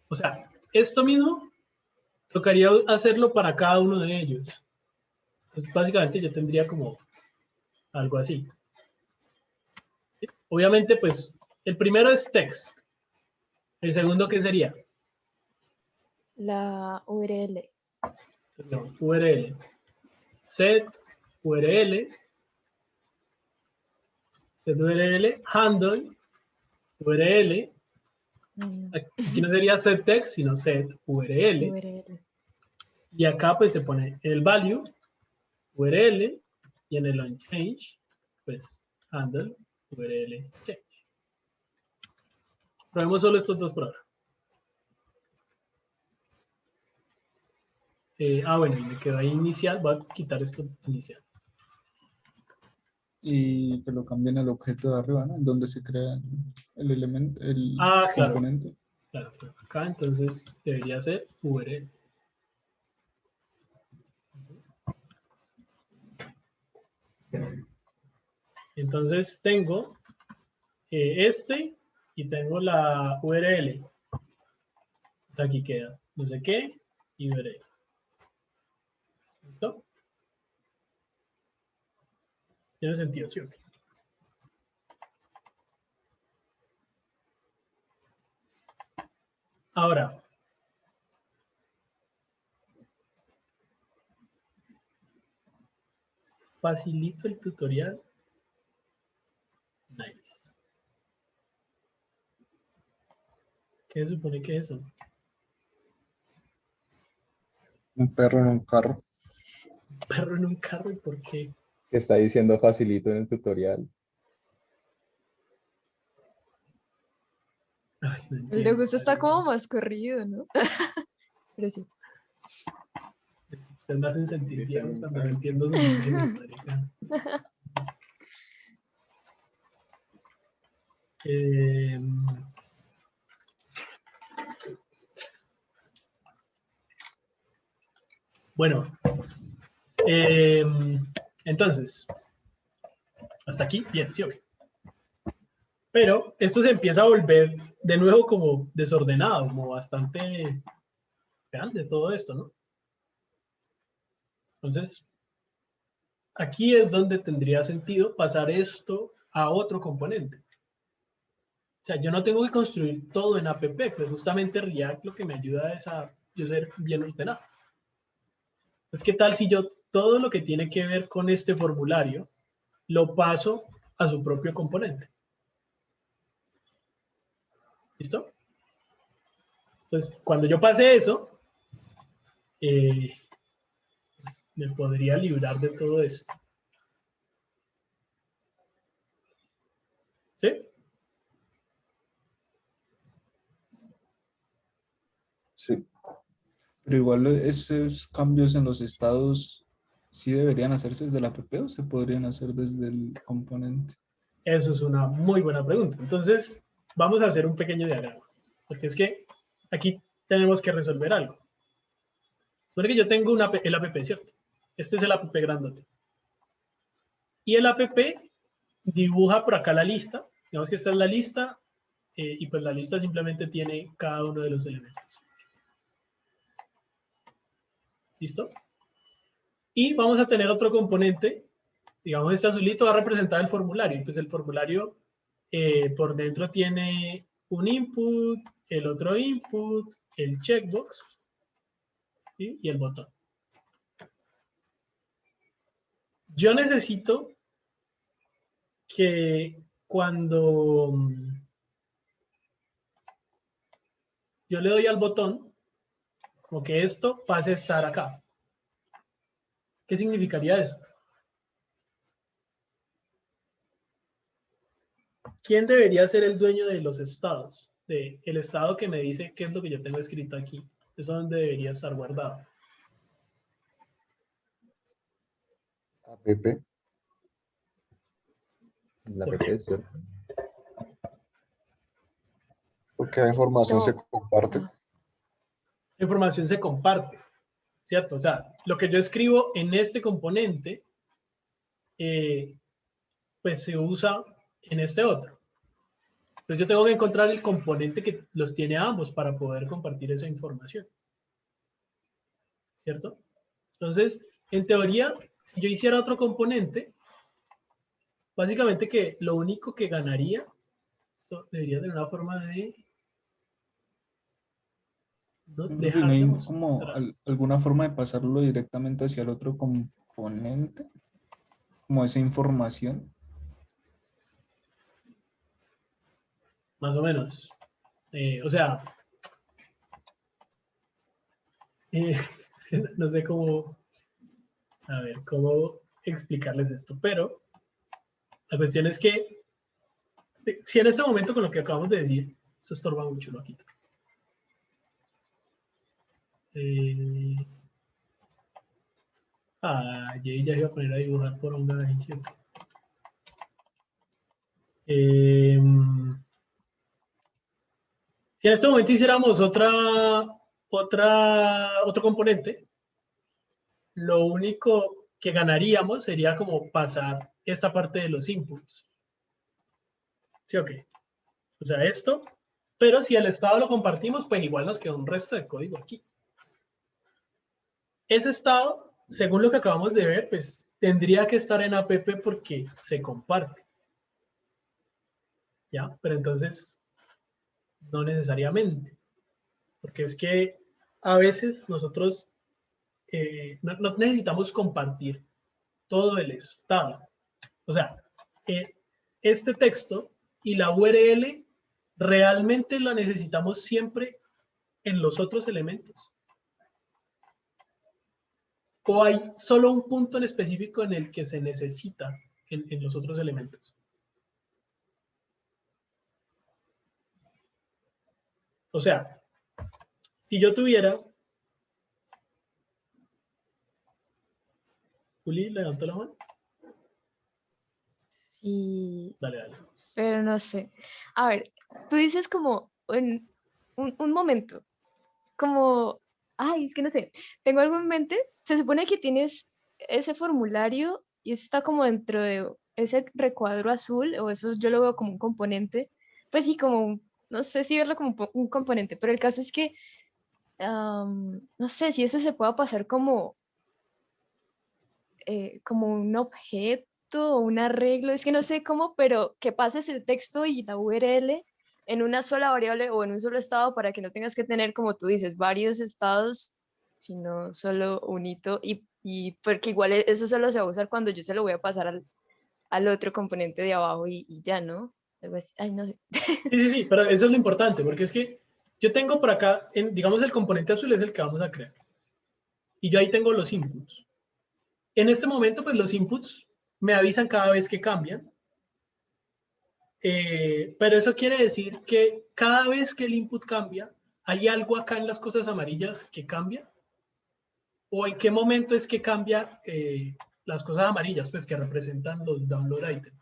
O sea, esto mismo tocaría hacerlo para cada uno de ellos. Entonces, básicamente yo tendría como algo así. Obviamente, pues, el primero es text. El segundo, ¿qué sería? La URL. No, URL. Set URL. Set URL. Handle URL. Mm, Aquí no sería set text, sino set URL. URL. Y acá pues se pone el value, URL, y en el onChange, pues handle, URL, change. Probemos solo estos dos por ahora. Bueno, y me quedó ahí inicial, voy a quitar esto inicial. Y que lo cambien al objeto de arriba, ¿no? En donde se crea el elemento, el Claro. componente. Claro, acá entonces debería ser URL. Entonces tengo este y tengo la URL. O sea, aquí queda no sé qué y URL. ¿Listo? Tiene sentido, ¿sí? Ahora, facilito el tutorial. Nice. ¿Qué se supone que es eso? Un perro en un carro. Perro en un carro, ¿y por qué? Que está diciendo facilito en el tutorial. Ay, no El de entiendo. gusto está como más corrido, ¿no? Pero sí. Ustedes me hacen sentir viejos cuando no entiendo sus memes, marica. Bueno, entonces, hasta aquí, bien, sí, ok. Pero esto se empieza a volver de nuevo como desordenado, como bastante grande todo esto, ¿no? Entonces, aquí es donde tendría sentido pasar esto a otro componente. O sea, yo no tengo que construir todo en app, pues justamente React lo que me ayuda es a yo ser bien ordenado. Pues, ¿qué tal si yo todo lo que tiene que ver con este formulario lo paso a su propio componente? ¿Listo? Pues cuando yo pase eso, pues, me podría librar de todo esto. ¿Sí? Sí. Pero igual esos cambios en los estados sí deberían hacerse desde la app o se podrían hacer desde el componente. Eso es una muy buena pregunta. Entonces, vamos a hacer un pequeño diagrama. Porque es que aquí tenemos que resolver algo. Supone que yo tengo el app, ¿cierto? Este es el app grandote. Y el app dibuja por acá la lista. Digamos que esta es la lista. Y pues la lista simplemente tiene cada uno de los elementos. ¿Listo? Y vamos a tener otro componente. Digamos, este azulito va a representar el formulario. Y pues el formulario por dentro tiene un input, el otro input, el checkbox, ¿sí? Y el botón. Yo necesito que cuando yo le doy al botón, como que esto pase a estar acá. ¿Qué significaría eso? ¿Quién debería ser el dueño de los estados? El estado que me dice qué es lo que yo tengo escrito aquí. Eso es donde debería estar guardado. App. La ¿Por app, qué? ¿cierto? Porque la información se No. comparte. La información se comparte, ¿cierto? O sea, lo que yo escribo en este componente, pues se usa en este otro. Entonces yo tengo que encontrar el componente que los tiene a ambos para poder compartir esa información, ¿cierto? Entonces, en teoría, yo hiciera otro componente, básicamente que lo único que ganaría, esto debería tener una forma de no Yo creo que no dejar de hay como mostrar. alguna forma de pasarlo directamente hacia el otro componente, como esa información. Más o menos. O sea, No sé cómo, a ver, cómo explicarles esto, pero la cuestión es que si en este momento con lo que acabamos de decir, esto estorba mucho, lo quito. Jay ya iba a poner a dibujar por onda ahí, ¿cierto? Si en este momento hiciéramos otro componente, lo único que ganaríamos sería como pasar esta parte de los inputs. ¿Sí o qué? O sea, esto, pero si el estado lo compartimos, pues igual nos queda un resto de código aquí. Ese estado, según lo que acabamos de ver, pues tendría que estar en app porque se comparte. ¿Ya? Pero entonces, no necesariamente. Porque es que a veces nosotros no necesitamos compartir todo el estado. O sea, este texto y la URL realmente lo necesitamos siempre en los otros elementos. ¿O hay solo un punto en específico en el que se necesita en los otros elementos? O sea, si yo tuviera... Juli, levantó la mano. Sí, Dale. pero no sé. A ver, tú dices como en un momento, como, ay, es que no sé, tengo algo en mente, se supone que tienes ese formulario y eso está como dentro de ese recuadro azul, o eso yo lo veo como un componente, pues sí, como, no sé si verlo como un componente, pero el caso es que, no sé si eso se pueda pasar como un objeto o un arreglo, es que no sé cómo, pero que pases el texto y la URL en una sola variable o en un solo estado para que no tengas que tener, como tú dices, varios estados, sino solo un hito y porque igual eso solo se va a usar cuando yo se lo voy a pasar al otro componente de abajo y ya, ¿no? Algo así. Ay, no sé. Sí, pero eso es lo importante, porque es que yo tengo por acá, digamos, el componente azul es el que vamos a crear. Y yo ahí tengo los inputs. En este momento, pues los inputs me avisan cada vez que cambian. Pero eso quiere decir que cada vez que el input cambia, ¿hay algo acá en las cosas amarillas que cambia? ¿O en qué momento es que cambia las cosas amarillas, pues que representan los download items?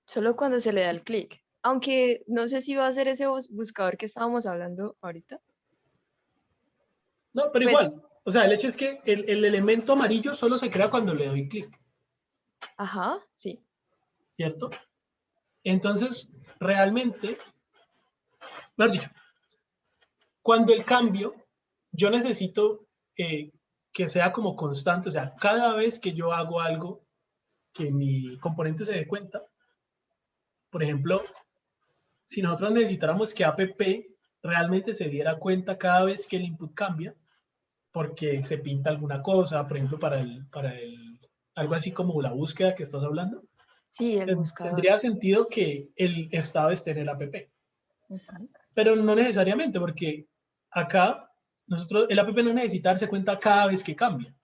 Solo cuando se le da el clic. Aunque no sé si va a ser ese buscador que estábamos hablando ahorita. No, pero Pues, igual. O sea, el hecho es que el elemento amarillo solo se crea cuando le doy clic. ajá, sí. ¿Cierto? Entonces, realmente, mejor dicho, cuando el cambio, yo necesito que sea como constante. O sea, cada vez que yo hago algo que mi componente se dé cuenta, por ejemplo, si nosotros necesitáramos que app realmente se diera cuenta cada vez que el input cambia, porque se pinta alguna cosa, por ejemplo, algo así como la búsqueda que estás hablando, Sí, el buscador. tendría sentido que el estado esté en el app. Ujú. Pero no necesariamente, porque acá el app no necesita darse cuenta cada vez que cambia.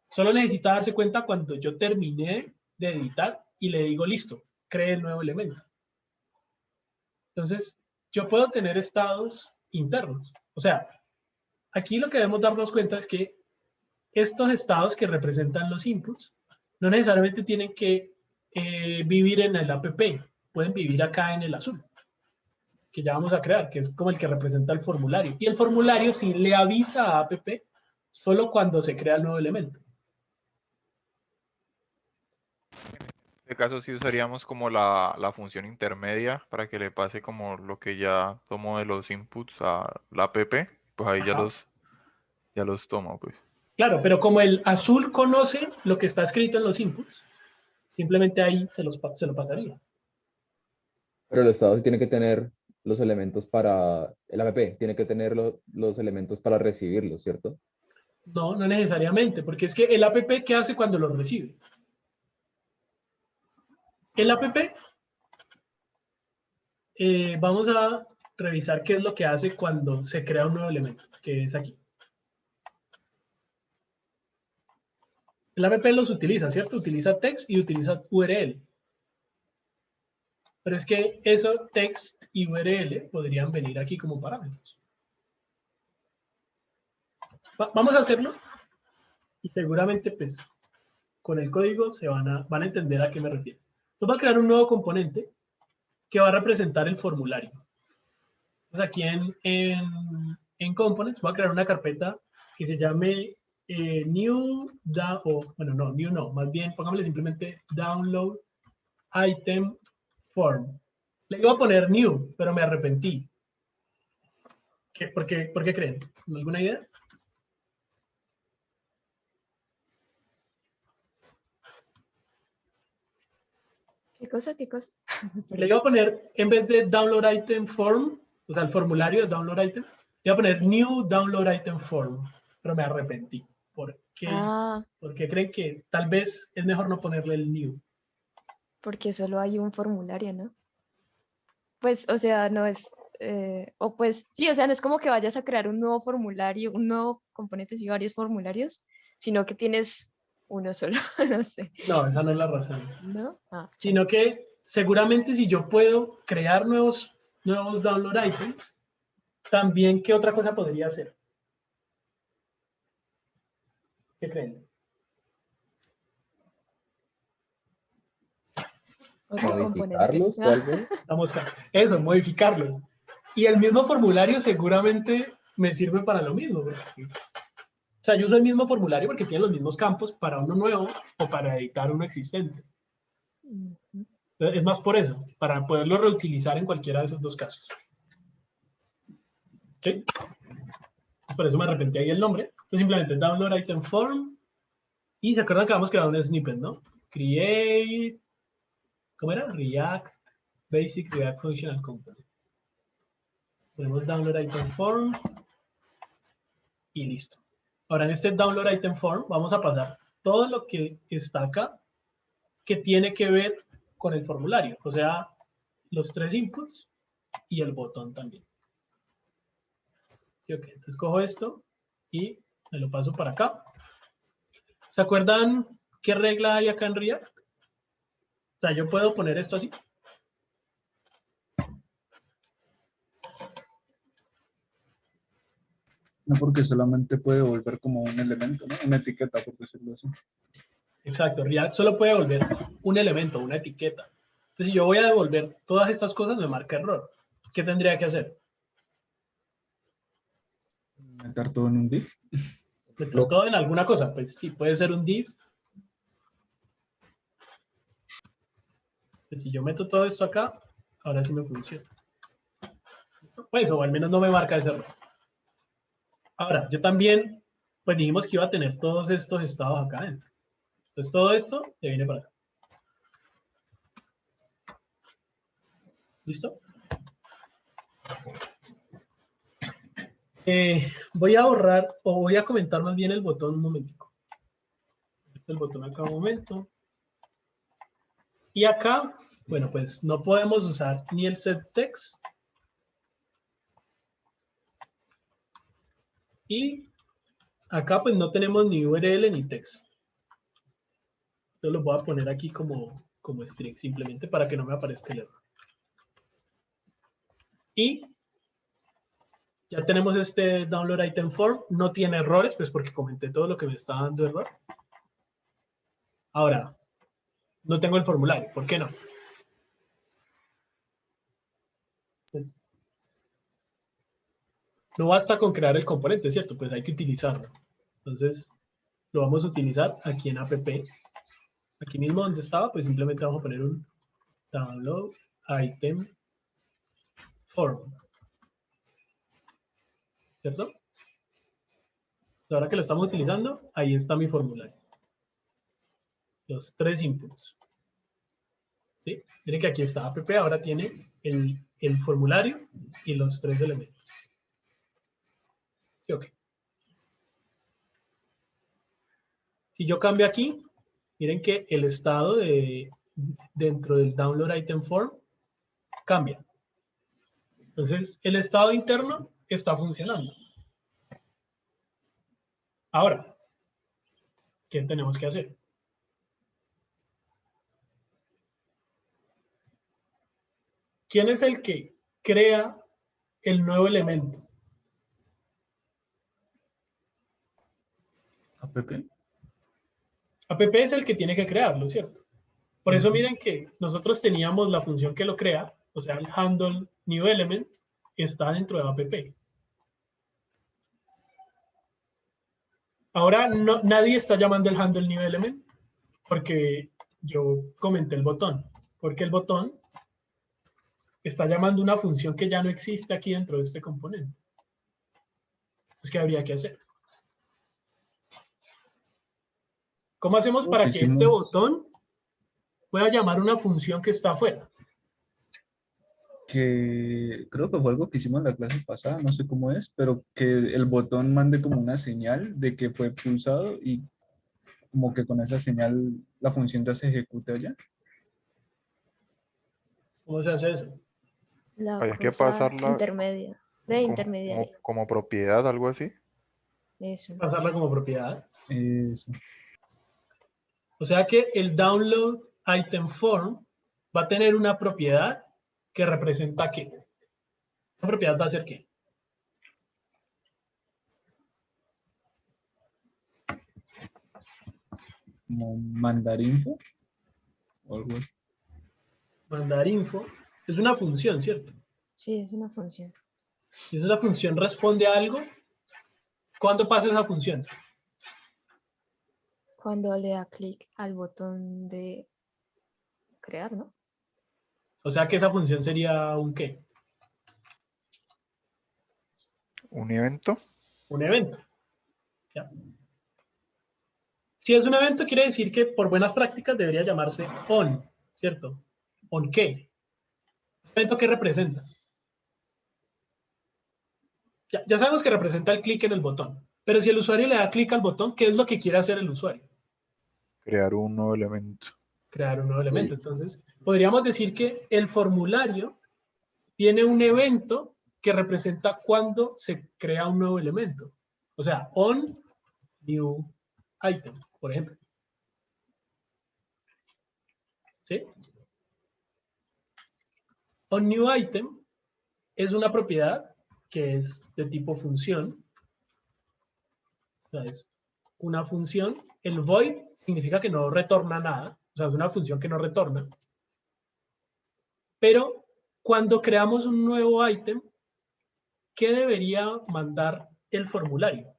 Solo necesita darse cuenta cuando yo terminé de editar y le digo, listo, cree el nuevo elemento. Entonces, yo puedo tener estados internos. O sea, aquí lo que debemos darnos cuenta es que estos estados que representan los inputs no necesariamente tienen que vivir en el app. Pueden vivir acá en el azul, que ya vamos a crear, que es como el que representa el formulario. Y el formulario sí le avisa a app solo cuando se crea el nuevo elemento. En este caso sí usaríamos como la función intermedia para que le pase como lo que ya tomó de los inputs a la app, pues ahí Ajá. ya los toma, pues. Claro, pero como el azul conoce lo que está escrito en los inputs, simplemente ahí se lo pasaría. Pero el estado sí tiene que tener los elementos para, el app tiene que tener los elementos para recibirlo, ¿cierto? No, no necesariamente, porque es que el app, ¿qué hace cuando lo recibe? El app, vamos a revisar qué es lo que hace cuando se crea un nuevo elemento, que es aquí. El app los utiliza, ¿cierto? Utiliza text y utiliza URL. Pero es que eso, text y URL, podrían venir aquí como parámetros. Vamos a hacerlo y seguramente pues con el código se van a entender a qué me refiero. Nos va a crear un nuevo componente que va a representar el formulario. Entonces aquí en Components voy a crear una carpeta que se llame new, más bien pongámosle simplemente download item form. Le iba a poner new, pero me arrepentí. ¿Por qué creen? ¿Alguna idea? ¿Qué cosa? ¿Qué cosa? Le iba a poner, en vez de download item form, o sea, el formulario de download item, le iba a poner new download item form, pero me arrepentí. ¿Por qué? Ah, Porque creen que tal vez es mejor no ponerle el new. porque solo hay un formulario, ¿no? Pues, o sea, no es, o pues, sí, o sea, no es como que vayas a crear un nuevo formulario, un nuevo componente y varios formularios, sino que tienes uno solo, no sé, No, esa no es la razón. ¿no? Ah, Sino chance. que seguramente si yo puedo crear nuevos download items, también, ¿qué otra cosa podría hacer? ¿Qué creen? Otro componente. Modificarlos, tal vez. Vamos a eso, modificarlos. Y el mismo formulario seguramente me sirve para lo mismo. O sea, yo uso el mismo formulario porque tiene los mismos campos para uno nuevo o para editar uno existente. Ujú. Es más por eso, para poderlo reutilizar en cualquiera de esos dos casos. ¿Sí? Por eso me arrepentí ahí el nombre. Entonces simplemente download item form. Y se acuerdan que vamos a crear un snippet, ¿no? Create, ¿cómo era? React, Basic React Functional Component. Ponemos download item form y listo. Ahora en este download item form vamos a pasar todo lo que está acá que tiene que ver con el formulario. O sea, los 3 inputs y el botón también. ¿Sí? Okay, entonces cojo esto y me lo paso para acá. ¿Se acuerdan qué regla hay acá en React? O sea, yo puedo poner esto así. No, porque solamente puede volver como un elemento, ¿no? Una etiqueta, por decirlo así. Exacto, React solo puede devolver un elemento, una etiqueta. Entonces, si yo voy a devolver todas estas cosas, me marca error. ¿Qué tendría que hacer? Meter todo en un div. Meter todo en alguna cosa. Pues sí, puede ser un div. Pues si yo meto todo esto acá, ahora sí me funciona. Pues, o al menos no me marca ese error. Ahora, yo también, pues dijimos que iba a tener todos estos estados acá adentro. Entonces, todo esto se viene para acá. ¿Listo? Voy a borrar, o voy a comentar más bien el botón un momentico. El botón acá un momento. Y acá, bueno, pues no podemos usar ni el setText. Y acá pues no tenemos ni URL ni text. Yo lo voy a poner aquí como string, simplemente para que no me aparezca el error. Y ya tenemos este download item form. No tiene errores, pues porque comenté todo lo que me está dando error. Ahora, no tengo el formulario. ¿Por qué no? Pues, no basta con crear el componente, ¿cierto? Pues hay que utilizarlo. Entonces, lo vamos a utilizar aquí en app. Aquí mismo donde estaba, pues simplemente vamos a poner un download item form. ¿Cierto? Ahora que lo estamos utilizando, ahí está mi formulario. Los 3 inputs. ¿Sí? Miren que aquí está app, ahora tiene el formulario y los 3 elementos. ¿Sí? Ok. Si yo cambio aquí, miren que el estado dentro del download item form cambia. Entonces, el estado interno está funcionando. Ahora, ¿qué tenemos que hacer? ¿Quién es el que crea el nuevo elemento? app. App es el que tiene que crearlo, ¿cierto? Por eso miren que nosotros teníamos la función que lo crea, o sea, el handle new element está dentro de app. Ahora nadie está llamando el handle new element porque yo comenté el botón, porque el botón está llamando una función que ya no existe aquí dentro de este componente. Entonces, ¿qué habría que hacer? ¿Cómo hacemos para que este botón pueda llamar una función que está afuera? Que creo que fue algo que hicimos en la clase pasada, no sé cómo es, pero que el botón mande como una señal de que fue pulsado y como que con esa señal la función ya se ejecute allá. ¿Cómo se hace eso? La Hay que cosa pasarla intermedia, de intermediaria. como propiedad, algo así. Eso. Pasarla como propiedad. Eso. O sea que el download item form va a tener una propiedad que representa qué. ¿Esa propiedad va a ser qué? Como mandar info o algo así. Mandar info. Es una función, ¿cierto? Sí, es una función. Si es una función, responde a algo. ¿Cuándo pasa esa función? Cuando le da clic al botón de crear, ¿no? O sea que esa función sería un qué. Un evento. Un evento. ¿Ya? Si es un evento, quiere decir que por buenas prácticas debería llamarse on, ¿cierto? ¿On qué? ¿Un evento qué representa? Ya sabemos que representa el clic en el botón, pero si el usuario le da clic al botón, ¿qué es lo que quiere hacer el usuario? Crear un nuevo elemento. Crear un nuevo elemento. Entonces, podríamos decir que el formulario tiene un evento que representa cuando se crea un nuevo elemento. O sea, on new item, por ejemplo. ¿Sí? On new item es una propiedad que es de tipo función. O sea, es una función. El void significa que no retorna nada. O sea, es una función que no retorna. Pero cuando creamos un nuevo item, ¿qué debería mandar el formulario?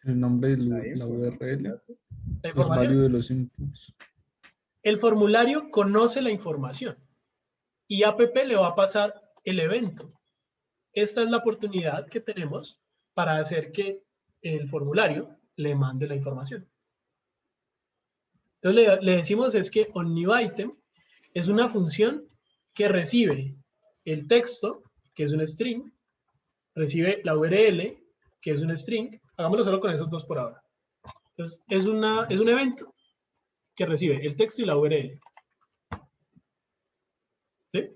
El nombre de la URL, La los información. values de los inputs. El formulario conoce la información y app le va a pasar el evento. Esta es la oportunidad que tenemos para hacer que el formulario le mande la información. Entonces le decimos es que onNewItem es una función que recibe el texto, que es un string, recibe la URL, que es un string. Hagámoslo solo con esos dos por ahora. Entonces es un evento que recibe el texto y la URL. ¿Sí?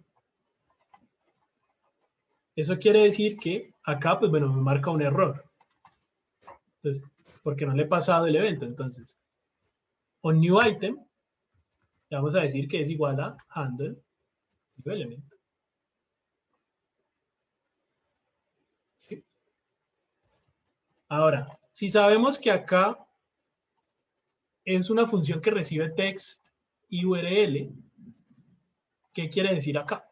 Eso quiere decir que acá, pues bueno, me marca un error. Entonces, porque no le he pasado el evento. Entonces, onNewItem, le vamos a decir que es igual a handle new element. ¿Sí? Ahora, si sabemos que acá es una función que recibe text y URL, ¿qué quiere decir acá?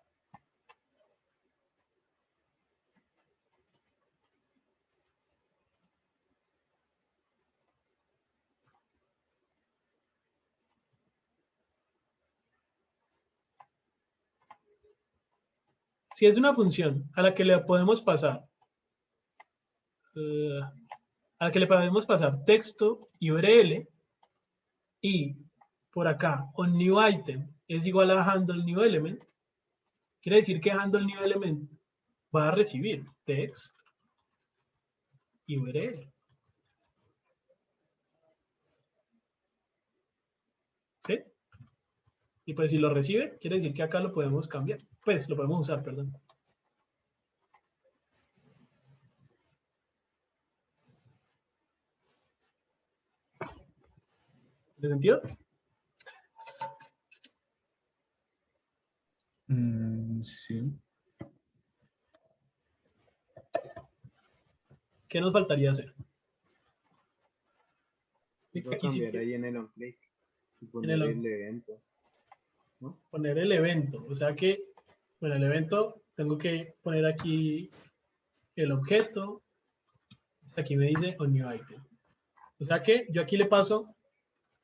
Si es una función a la que le podemos pasar texto y URL, y por acá onNewItem es igual a handle new element, quiere decir que handle new element va a recibir text y URL. ¿Sí? Y pues si lo recibe, quiere decir que acá lo podemos cambiar. Pues lo podemos usar, perdón. ¿Tiene sentido? Sí. ¿Qué nos faltaría hacer? Voy a Aquí sí cambiar que ahí en el onClick y en poner el el evento. ¿No? poner el evento. O sea que, bueno, el evento tengo que poner aquí el objeto. Aquí me dice on new item. O sea que yo aquí le paso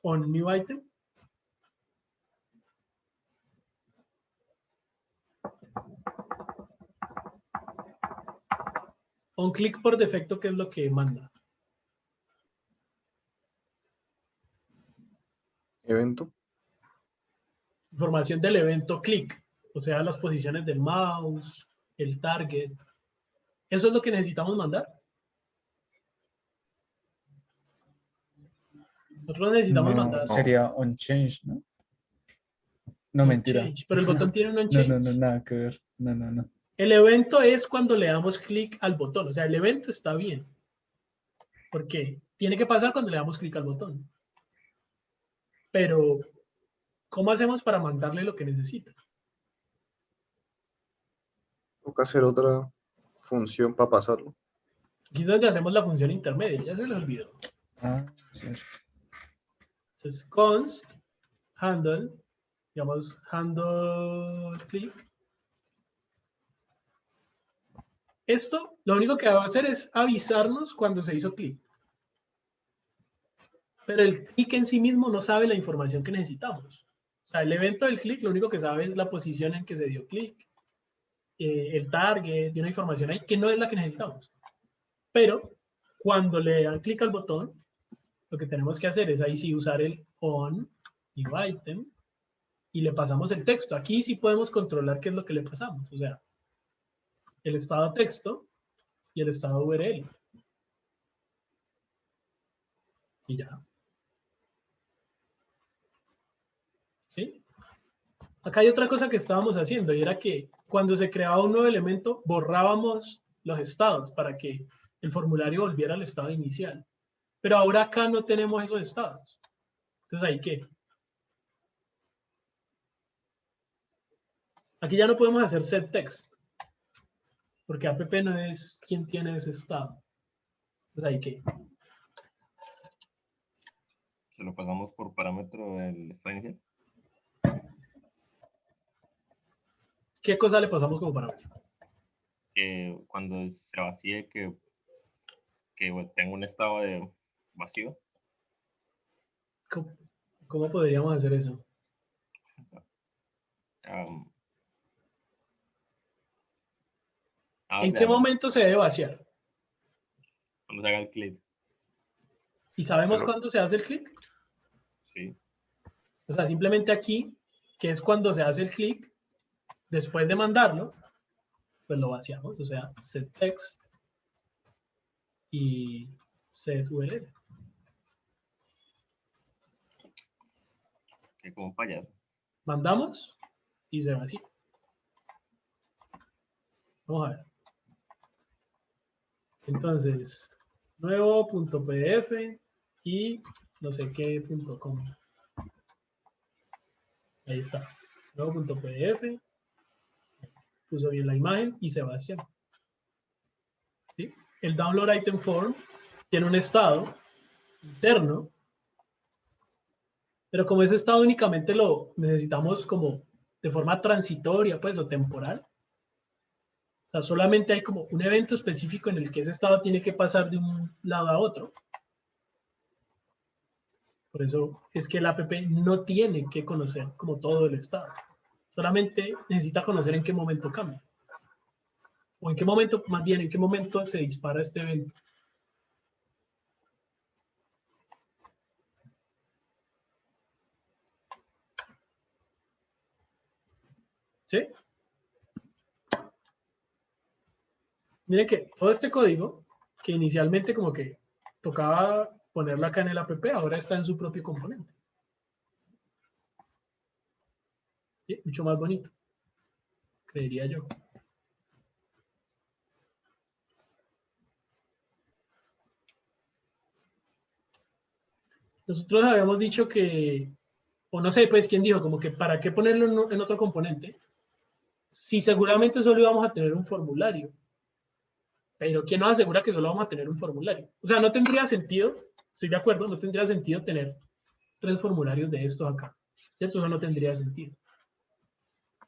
on new item. On click por defecto, ¿qué es lo que manda? Evento. Información del evento click, o sea, las posiciones del mouse, el target. ¿Eso es lo que necesitamos mandar? Nosotros necesitamos No, mandar sería on change, ¿no? No, on mentira. change, pero el botón tiene un on No, change. no, nada que ver. No. El evento es cuando le damos clic al botón, o sea, el evento está bien. ¿Por qué? Tiene que pasar cuando le damos clic al botón. Pero, ¿cómo hacemos para mandarle lo que necesita? Toca hacer otra función para pasarlo. Aquí es donde hacemos la función intermedia, ya se les olvidó. Ah, cierto. Entonces, const, handle, digamos, handle click. Esto, lo único que va a hacer es avisarnos cuando se hizo clic. Pero el clic en sí mismo no sabe la información que necesitamos. O sea, el evento del clic lo único que sabe es la posición en que se dio clic, el target, y una información ahí que no es la que necesitamos. Pero cuando le dan clic al botón, lo que tenemos que hacer es ahí sí usar el on, new item, y le pasamos el texto. Aquí sí podemos controlar qué es lo que le pasamos. O sea, el estado texto y el estado URL. Y ya. ¿Sí? Acá hay otra cosa que estábamos haciendo y era que cuando se creaba un nuevo elemento, borrábamos los estados para que el formulario volviera al estado inicial. Pero ahora acá no tenemos esos estados. Entonces, ¿ahí qué? Aquí ya no podemos hacer setText, porque app no es quien tiene ese estado. Entonces, ¿ahí qué? Se lo pasamos por parámetro del estado inicial. ¿Qué cosa le pasamos como parámetro? Que cuando se vacíe, que tenga un estado de vacío. ¿Cómo podríamos hacer eso? ¿En qué momento se debe vaciar? Cuando se haga el clic. ¿Y sabemos cuándo se hace el clic? Sí. O sea, simplemente aquí, que es cuando se hace el clic, después de mandarlo, pues lo vaciamos. O sea, setText y setURL. Que como un payaso. Mandamos y se vacía. Vamos a ver. Entonces, nuevo.pdf y no sé qué.com. Ahí está. Nuevo.pdf. Puso bien la imagen y se vacía. ¿Sí? El download item form tiene un estado interno, pero como ese estado únicamente lo necesitamos como de forma transitoria, pues, o temporal. O sea, solamente hay como un evento específico en el que ese estado tiene que pasar de un lado a otro. Por eso es que el app no tiene que conocer como todo el estado. Solamente necesita conocer en qué momento cambia. O en qué momento, más bien, en qué momento se dispara este evento. ¿Sí? Miren que todo este código, que inicialmente como que tocaba ponerlo acá en el app, ahora está en su propio componente. ¿Sí? Mucho más bonito, creería yo. nosotros habíamos dicho que, o no sé, pues quién dijo, como que para qué ponerlo en otro componente, si seguramente solo íbamos a tener un formulario. Pero ¿quién nos asegura que solo vamos a tener un formulario? O sea, no tendría sentido, estoy de acuerdo, no tendría sentido tener 3 formularios de estos acá, ¿cierto? Eso no tendría sentido.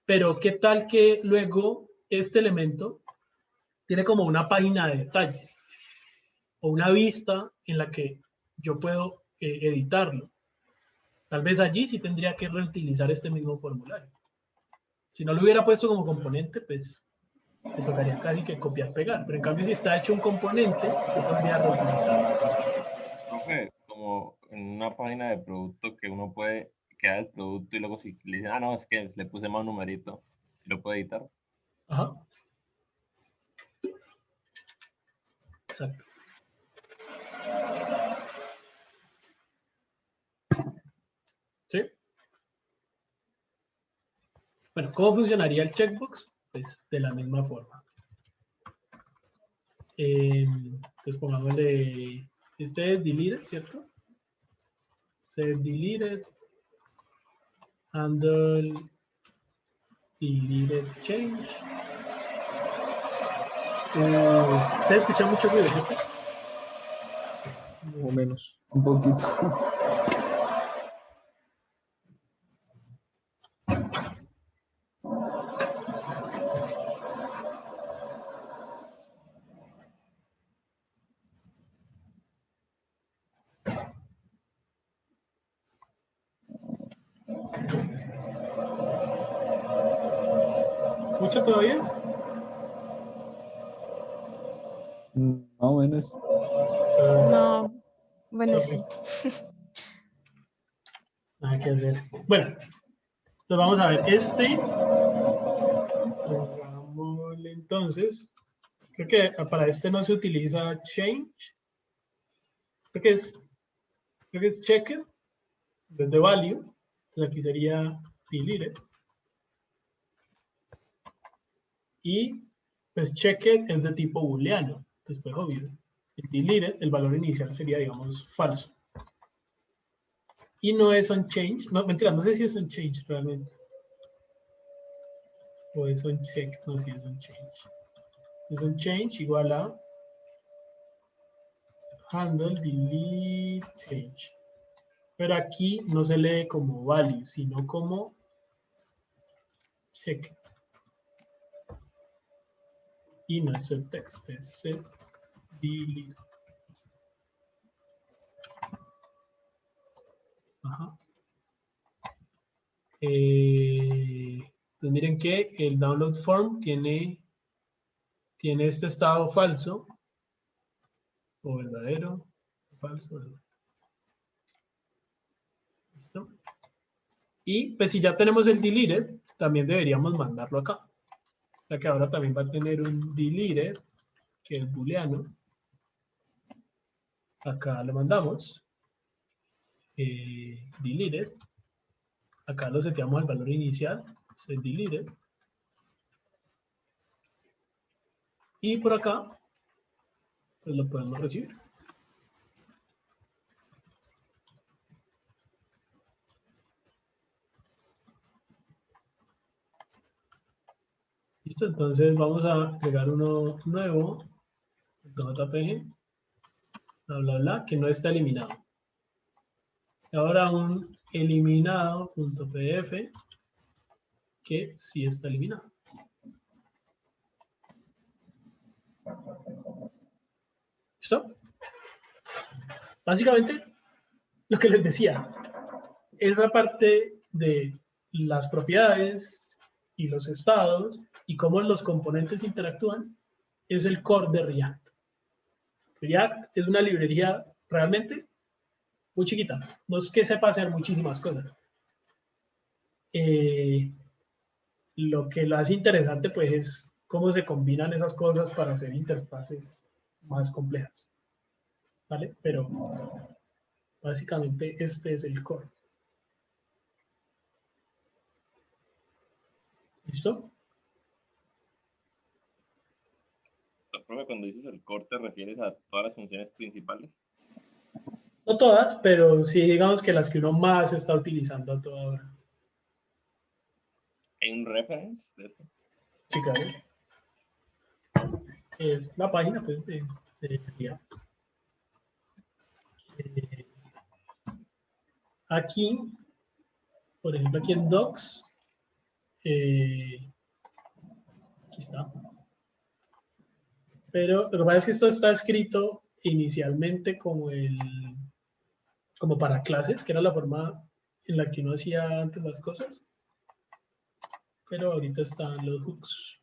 Pero ¿qué tal que luego este elemento tiene como una página de detalles o una vista en la que yo puedo editarlo? Tal vez allí sí tendría que reutilizar este mismo formulario. Si no lo hubiera puesto como componente, pues me tocaría casi que copiar, pegar. Pero en cambio, si está hecho un componente, yo podría reutilizarlo. Profe, como en una página de producto que uno puede crear el producto y luego si le dicen, ah, no, es que le puse más un numerito, lo puede editar. Ajá. Exacto. ¿Sí? Bueno, ¿cómo funcionaría el checkbox? Pues de la misma forma. Entonces pongámosle, este es deleted, ¿cierto? Set deleted, handle deleted change. Se escucha mucho ruido, ¿cierto? Más o menos. Un poquito. ¿Escucha todavía? Más o menos. No, bueno, Sorry. sí. Nada que hacer. Bueno, pues vamos a ver. Pongámosle entonces. Creo que para este no se utiliza change. Creo que es checker desde value. Entonces aquí sería deleted. Y pues checked es de tipo booleano. Entonces, pues obvio. El deleted, el valor inicial sería, digamos, falso. Y no es on change. No, mentira, no sé si es on change realmente. O es on check. No, si es on change. Es on change igual a handle delete change. Pero aquí no se lee como value, sino como check. Y no es set text, es set delete. Ajá. Pues miren que el download form tiene este estado falso o verdadero, falso, verdadero. ¿Listo? Y pues si ya tenemos el deleted, también deberíamos mandarlo acá. O sea que ahora también va a tener un deleted, que es booleano. Acá lo mandamos. Deleted. Acá lo seteamos el valor inicial, set deleted. Y por acá, pues lo podemos recibir. Listo, entonces vamos a agregar uno nuevo, .jpg, bla, bla, bla, que no está eliminado. Ahora un eliminado.pdf que sí está eliminado. ¿Listo? Básicamente, lo que les decía, esa parte de las propiedades y los estados y cómo los componentes interactúan es el core de React. React es una librería realmente muy chiquita. No es que sepa hacer muchísimas cosas. Lo que lo hace interesante pues es cómo se combinan esas cosas para hacer interfaces más complejas. ¿Vale? Pero básicamente este es el core. ¿Listo? Profe, cuando dices el core, ¿te refieres a todas las funciones principales? No todas, pero sí digamos que las que uno más está utilizando a toda hora. ¿Hay un reference de eso? Sí, claro. Es la página pues, de React. Aquí, por ejemplo, aquí en Docs, aquí está. Pero lo que pasa es que esto está escrito inicialmente como para clases, que era la forma en la que uno hacía antes las cosas. Pero ahorita están los hooks,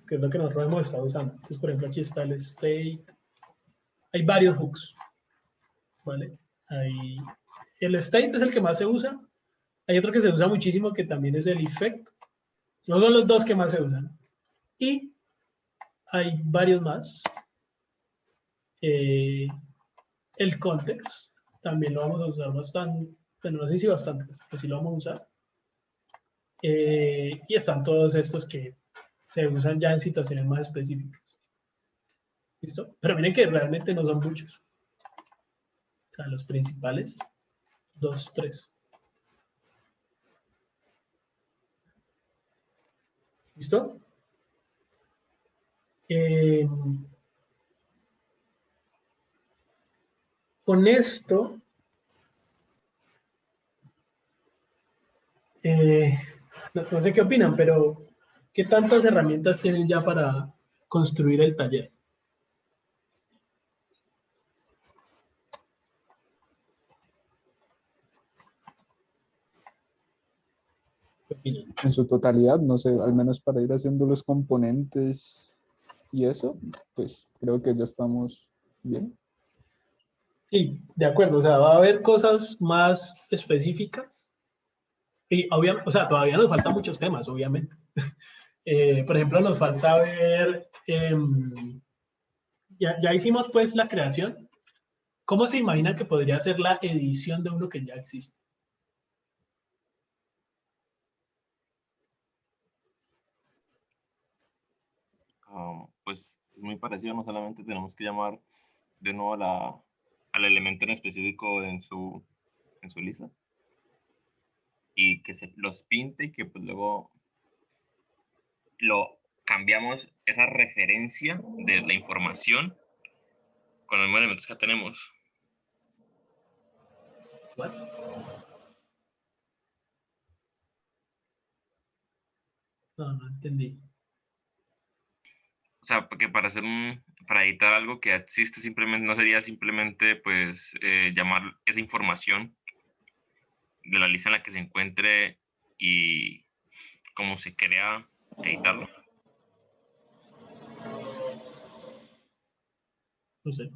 que es lo que nosotros hemos estado usando. Entonces, por ejemplo, aquí está el state. Hay varios hooks, ¿vale? El state es el que más se usa. Hay otro que se usa muchísimo que también es el effect. Esos son los dos que más se usan. Y hay varios más. El context también lo vamos a usar bastante. Bueno, no sé si bastante, pero sí lo vamos a usar. Y están todos estos que se usan ya en situaciones más específicas. ¿Listo? Pero miren que realmente no son muchos. O sea, los principales, 2, 3. ¿Listo? Con esto, no sé qué opinan, pero ¿qué tantas herramientas tienen ya para construir el taller? ¿Qué opinan? En su totalidad, no sé, al menos para ir haciendo los componentes y eso, pues creo que ya estamos bien. Sí, de acuerdo, o sea, va a haber cosas más específicas y obviamente, o sea, todavía nos faltan muchos temas, obviamente. Por ejemplo, nos falta ver, ya hicimos pues la creación. ¿Cómo se imagina que podría ser la edición de uno que ya existe? Pues muy parecido, no solamente tenemos que llamar de nuevo al elemento en específico en su lista y que se los pinte y que pues luego lo cambiamos esa referencia de la información con los mismos elementos que tenemos. ¿What? No entendí. O sea, porque para editar algo que existe simplemente no sería simplemente pues llamar esa información de la lista en la que se encuentre y cómo se crea editarlo. No sé.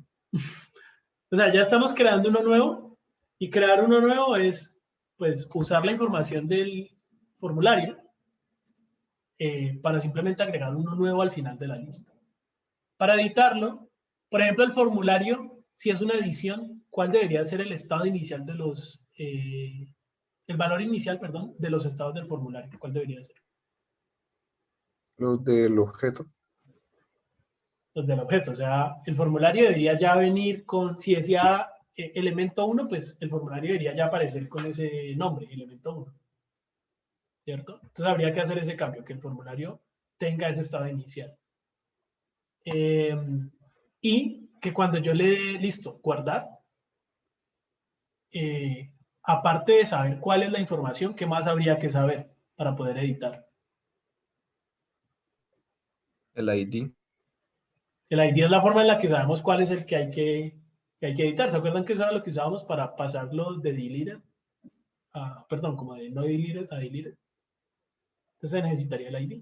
O sea, ya estamos creando uno nuevo y crear uno nuevo es pues usar la información del formulario para simplemente agregar uno nuevo al final de la lista. Para editarlo, por ejemplo, el formulario, si es una edición, ¿cuál debería ser el estado inicial de el valor inicial, perdón, de los estados del formulario? ¿Cuál debería ser? Los del objeto. Los del objeto, o sea, el formulario debería ya venir con, si decía elemento 1, pues el formulario debería ya aparecer con ese nombre, elemento 1. ¿Cierto? Entonces habría que hacer ese cambio, que el formulario tenga ese estado inicial. Y que cuando yo le dé, listo, guardar, aparte de saber cuál es la información, ¿qué más habría que saber para poder editar? El ID. El ID es la forma en la que sabemos cuál es el que hay que editar. ¿Se acuerdan que eso era lo que usábamos para pasarlo de deleted perdón, como de no deleted a deleted? Entonces se necesitaría el ID.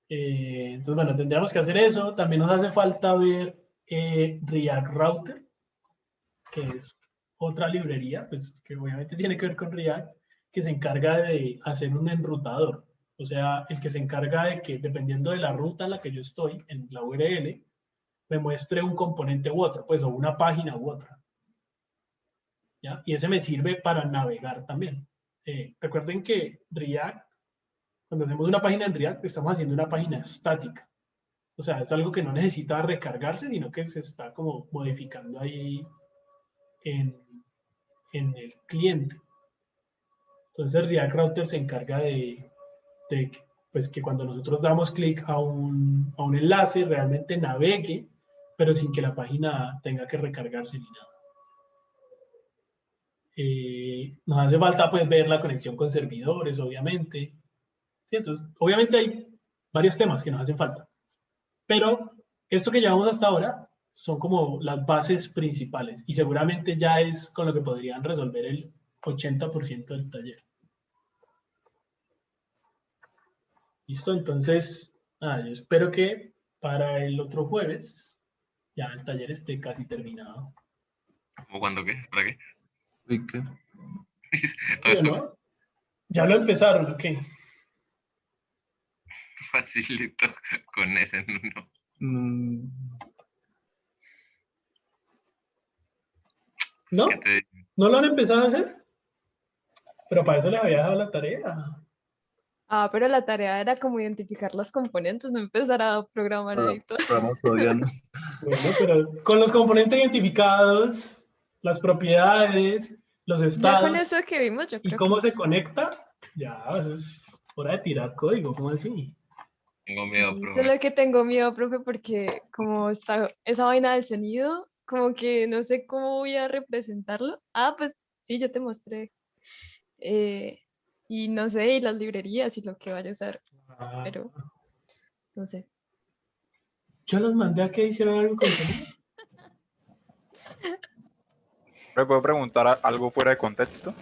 Entonces, bueno, tendríamos que hacer eso. También nos hace falta ver React Router, que es otra librería, pues que obviamente tiene que ver con React, que se encarga de hacer un enrutador. O sea, el que se encarga de que, dependiendo de la ruta en la que yo estoy, en la URL, me muestre un componente u otro, pues, o una página u otra. ¿Ya? Y ese me sirve para navegar también. Recuerden que React, Cuando hacemos una página en React, estamos haciendo una página estática. O sea, es algo que no necesita recargarse, sino que se está como modificando ahí en el cliente. Entonces React Router se encarga de pues, que cuando nosotros damos clic a un enlace, realmente navegue, pero sin que la página tenga que recargarse ni nada. Nos hace falta pues ver la conexión con servidores, obviamente. ¿Sí? Entonces, obviamente hay varios temas que nos hacen falta. Pero esto que llevamos hasta ahora son como las bases principales y seguramente ya es con lo que podrían resolver el 80% del taller. ¿Listo? Entonces, yo espero que para el otro jueves ya el taller esté casi terminado. ¿Cómo cuándo qué? ¿Para qué? Uy, ¿qué? ¿Ya no? ¿Ya lo empezaron o qué? Facilito con ese no. ¿No? ¿Qué te digo? ¿No lo han empezado a hacer? Pero para eso les había dejado la tarea. Pero la tarea era como identificar los componentes, no empezar a programar ahí todo. Programa todavía no. Bueno, pero con los componentes identificados, las propiedades, los Ya estados con eso que vimos, yo y creo cómo que se conecta, ya eso es hora de tirar código, ¿cómo así? Tengo miedo, sí, profe. solo que tengo miedo, profe, porque como está esa vaina del sonido, como que no sé cómo voy a representarlo. Pues sí, yo te mostré. Y no sé, y las librerías y lo que vaya a usar, pero no sé. Yo los mandé a que hicieran algo con sonido. ¿Me puedo preguntar algo fuera de contexto?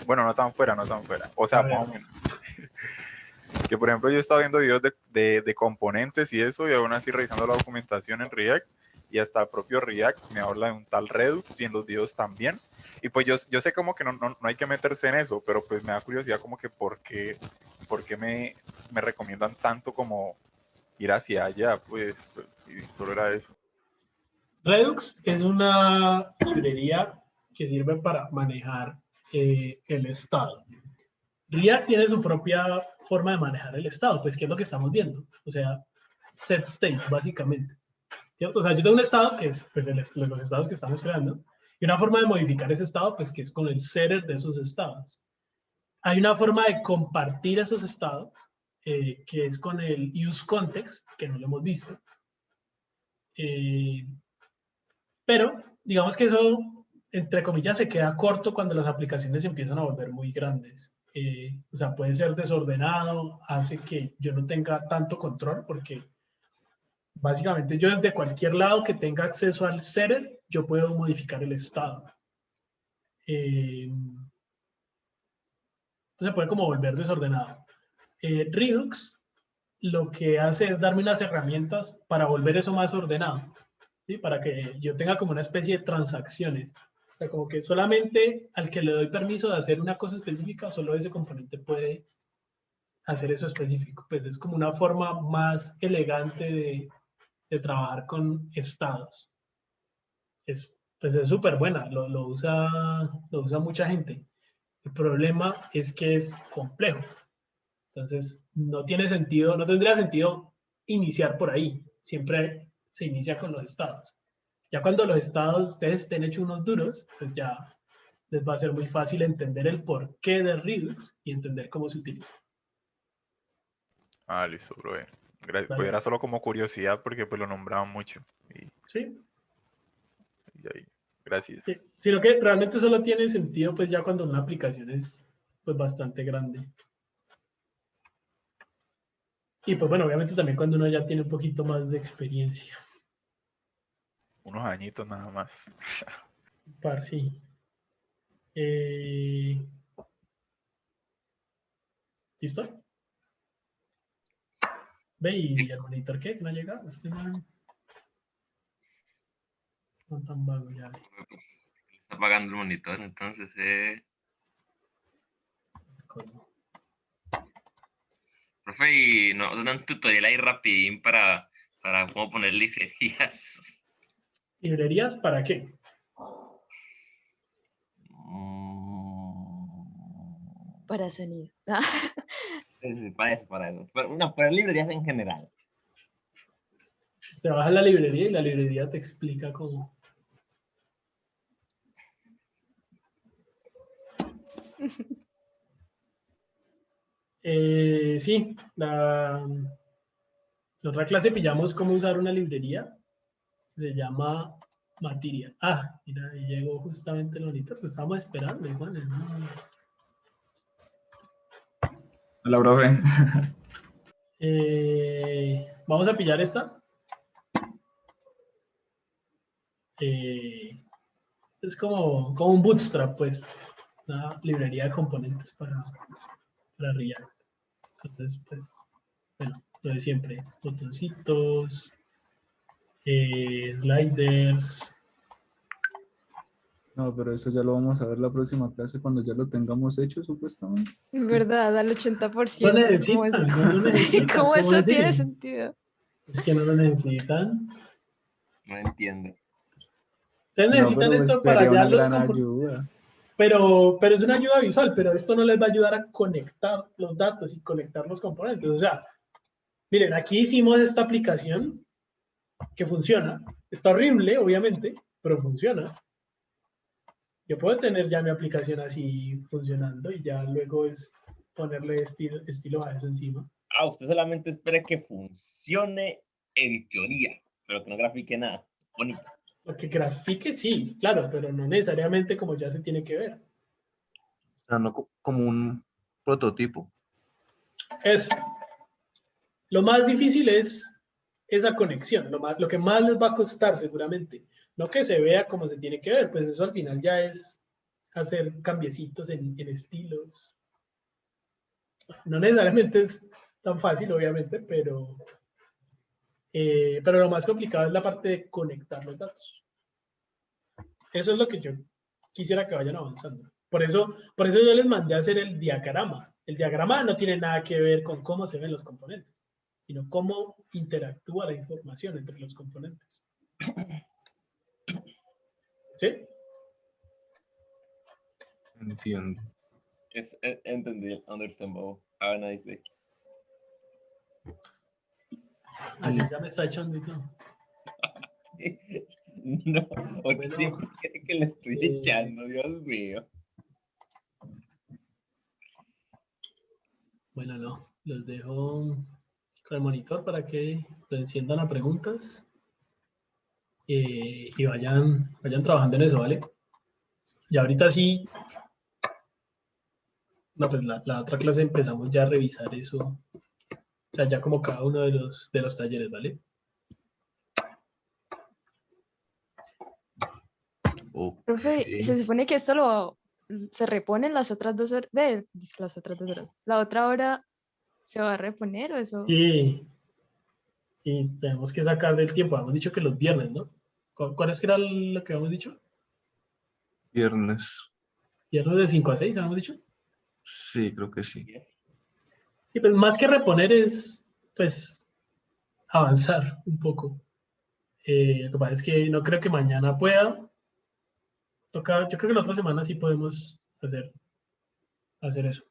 Bueno, no tan fuera, no tan fuera. O sea, más o menos. Que por ejemplo yo estaba viendo videos de componentes y eso, y aún así revisando la documentación en React, y hasta el propio React me habla de un tal Redux, y en los videos también. Y pues yo sé como que no hay que meterse en eso, pero pues me da curiosidad como que por qué me recomiendan tanto como ir hacia allá, pues y solo era eso. Redux es una librería que sirve para manejar el estado. React tiene su propia forma de manejar el estado, pues que es lo que estamos viendo. O sea, set state, básicamente. ¿Cierto? O sea, yo tengo un estado que es pues, los estados que estamos creando, y una forma de modificar ese estado, pues que es con el setter de esos estados. Hay una forma de compartir esos estados, que es con el use context, que no lo hemos visto. Pero digamos que eso, entre comillas, se queda corto cuando las aplicaciones empiezan a volver muy grandes. O sea, puede ser desordenado, hace que yo no tenga tanto control, porque básicamente yo desde cualquier lado que tenga acceso al setter, yo puedo modificar el estado. Entonces se puede como volver desordenado. Redux lo que hace es darme unas herramientas para volver eso más ordenado, ¿sí? Para que yo tenga como una especie de transacciones. O sea, como que solamente al que le doy permiso de hacer una cosa específica, solo ese componente puede hacer eso específico. Pues es como una forma más elegante de trabajar con estados. Pues es súper buena, lo usa mucha gente. El problema es que es complejo. Entonces, no tiene sentido, no tendría sentido iniciar por ahí. Siempre se inicia con los estados. Ya cuando los estados ustedes estén hechos unos duros, pues ya les va a ser muy fácil entender el porqué de Redux y entender cómo se utiliza. Listo, bro. Gracias. ¿Vale? Pues era solo como curiosidad porque pues lo nombraban mucho. Sí. Y ahí. Gracias. Sí. Sino que realmente solo tiene sentido pues ya cuando una aplicación es pues bastante grande. Y pues bueno, obviamente también cuando uno ya tiene un poquito más de experiencia. Unos añitos nada más. Sí. ¿Listo? Ve y el monitor qué, que no llega. Este man. No tan vago ya. Está apagando el monitor, entonces Profe, y no dan un tutorial ahí rapidín para cómo poner librerías. ¿Librerías para qué? Para sonido. Sí, para eso, para eso. Pero, no, para librerías en general. Te vas a la librería y la librería te explica cómo. Sí, la otra clase pillamos cómo usar una librería. Se llama Material. Ah, mira, ahí llegó justamente el monitor. Te estamos esperando, igual. Hola, profe. Vamos a pillar esta. Es como un bootstrap, pues. Una librería de componentes para React. Entonces, pues, bueno, lo de siempre. Botoncitos, sliders. No, pero eso ya lo vamos a ver la próxima clase cuando ya lo tengamos hecho, supuestamente. En verdad, al No 80%. ¿Cómo necesitan, eso, no lo necesitan. ¿Cómo ¿Cómo eso así? tiene sentido? Es que no lo necesitan. No entiendo. Ustedes No, necesitan pero pues esto para sería ya una los gran ayuda. pero es una ayuda visual, pero esto no les va a ayudar a conectar los datos y conectar los componentes. O sea, miren, aquí hicimos esta aplicación que funciona. Está horrible, obviamente, pero funciona. Yo puedo tener ya mi aplicación así funcionando y ya luego es ponerle estilo a eso encima. Ah, usted solamente espera que funcione en teoría, pero que no grafique nada. Bonito. Lo que grafique, sí, claro, pero no necesariamente como ya se tiene que ver. O sea, no como un prototipo. Eso. Lo más difícil es esa conexión, lo que más les va a costar seguramente. No que se vea como se tiene que ver, pues eso al final ya es hacer cambiecitos en estilos. No necesariamente es tan fácil, obviamente, pero lo más complicado es la parte de conectar los datos. Eso es lo que yo quisiera que vayan avanzando. Por eso yo les mandé a hacer el diagrama. El diagrama no tiene nada que ver con cómo se ven los componentes, sino cómo interactúa la información entre los componentes. ¿Sí? Entiendo. Entendí. Understandable. Have a nice day. Ay, ya me está echando y todo. No, porque Bueno, siempre quiere que le estoy echando, Dios mío. Bueno, no. Los dejo con el monitor para que lo enciendan a preguntas y vayan trabajando en eso, ¿vale? Y ahorita sí, no, pues la otra clase empezamos ya a revisar eso. O sea, ya como cada uno de los talleres, ¿vale? Profe, se supone que esto se repone en las otras 2 horas. Las otras 2 horas. ¿La otra hora se va a reponer o eso? Sí. Y tenemos que sacar del tiempo. Hemos dicho que los viernes, ¿no? ¿Cuál es que era lo que habíamos dicho? Viernes. Viernes de 5 a 6, ¿habíamos dicho? Sí, creo que sí. Sí, pues más que reponer es, pues, avanzar un poco. Lo que pasa es que no creo que mañana pueda. Yo creo que la otra semana sí podemos hacer eso.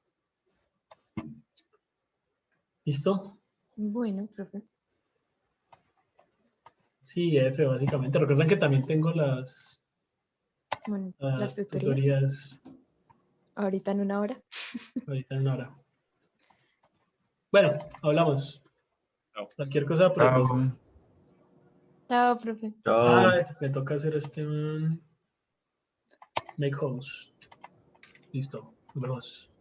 ¿Listo? Bueno, profe. Sí, F, básicamente. Recuerden que también tengo las Bueno, las tutorías. tutorías Ahorita en 1 hora. ahorita en una hora. Bueno, hablamos. Chao. Cualquier cosa, por el paso. Chao, profe. Chao. Ay, me toca hacer make host. Listo, nos vemos.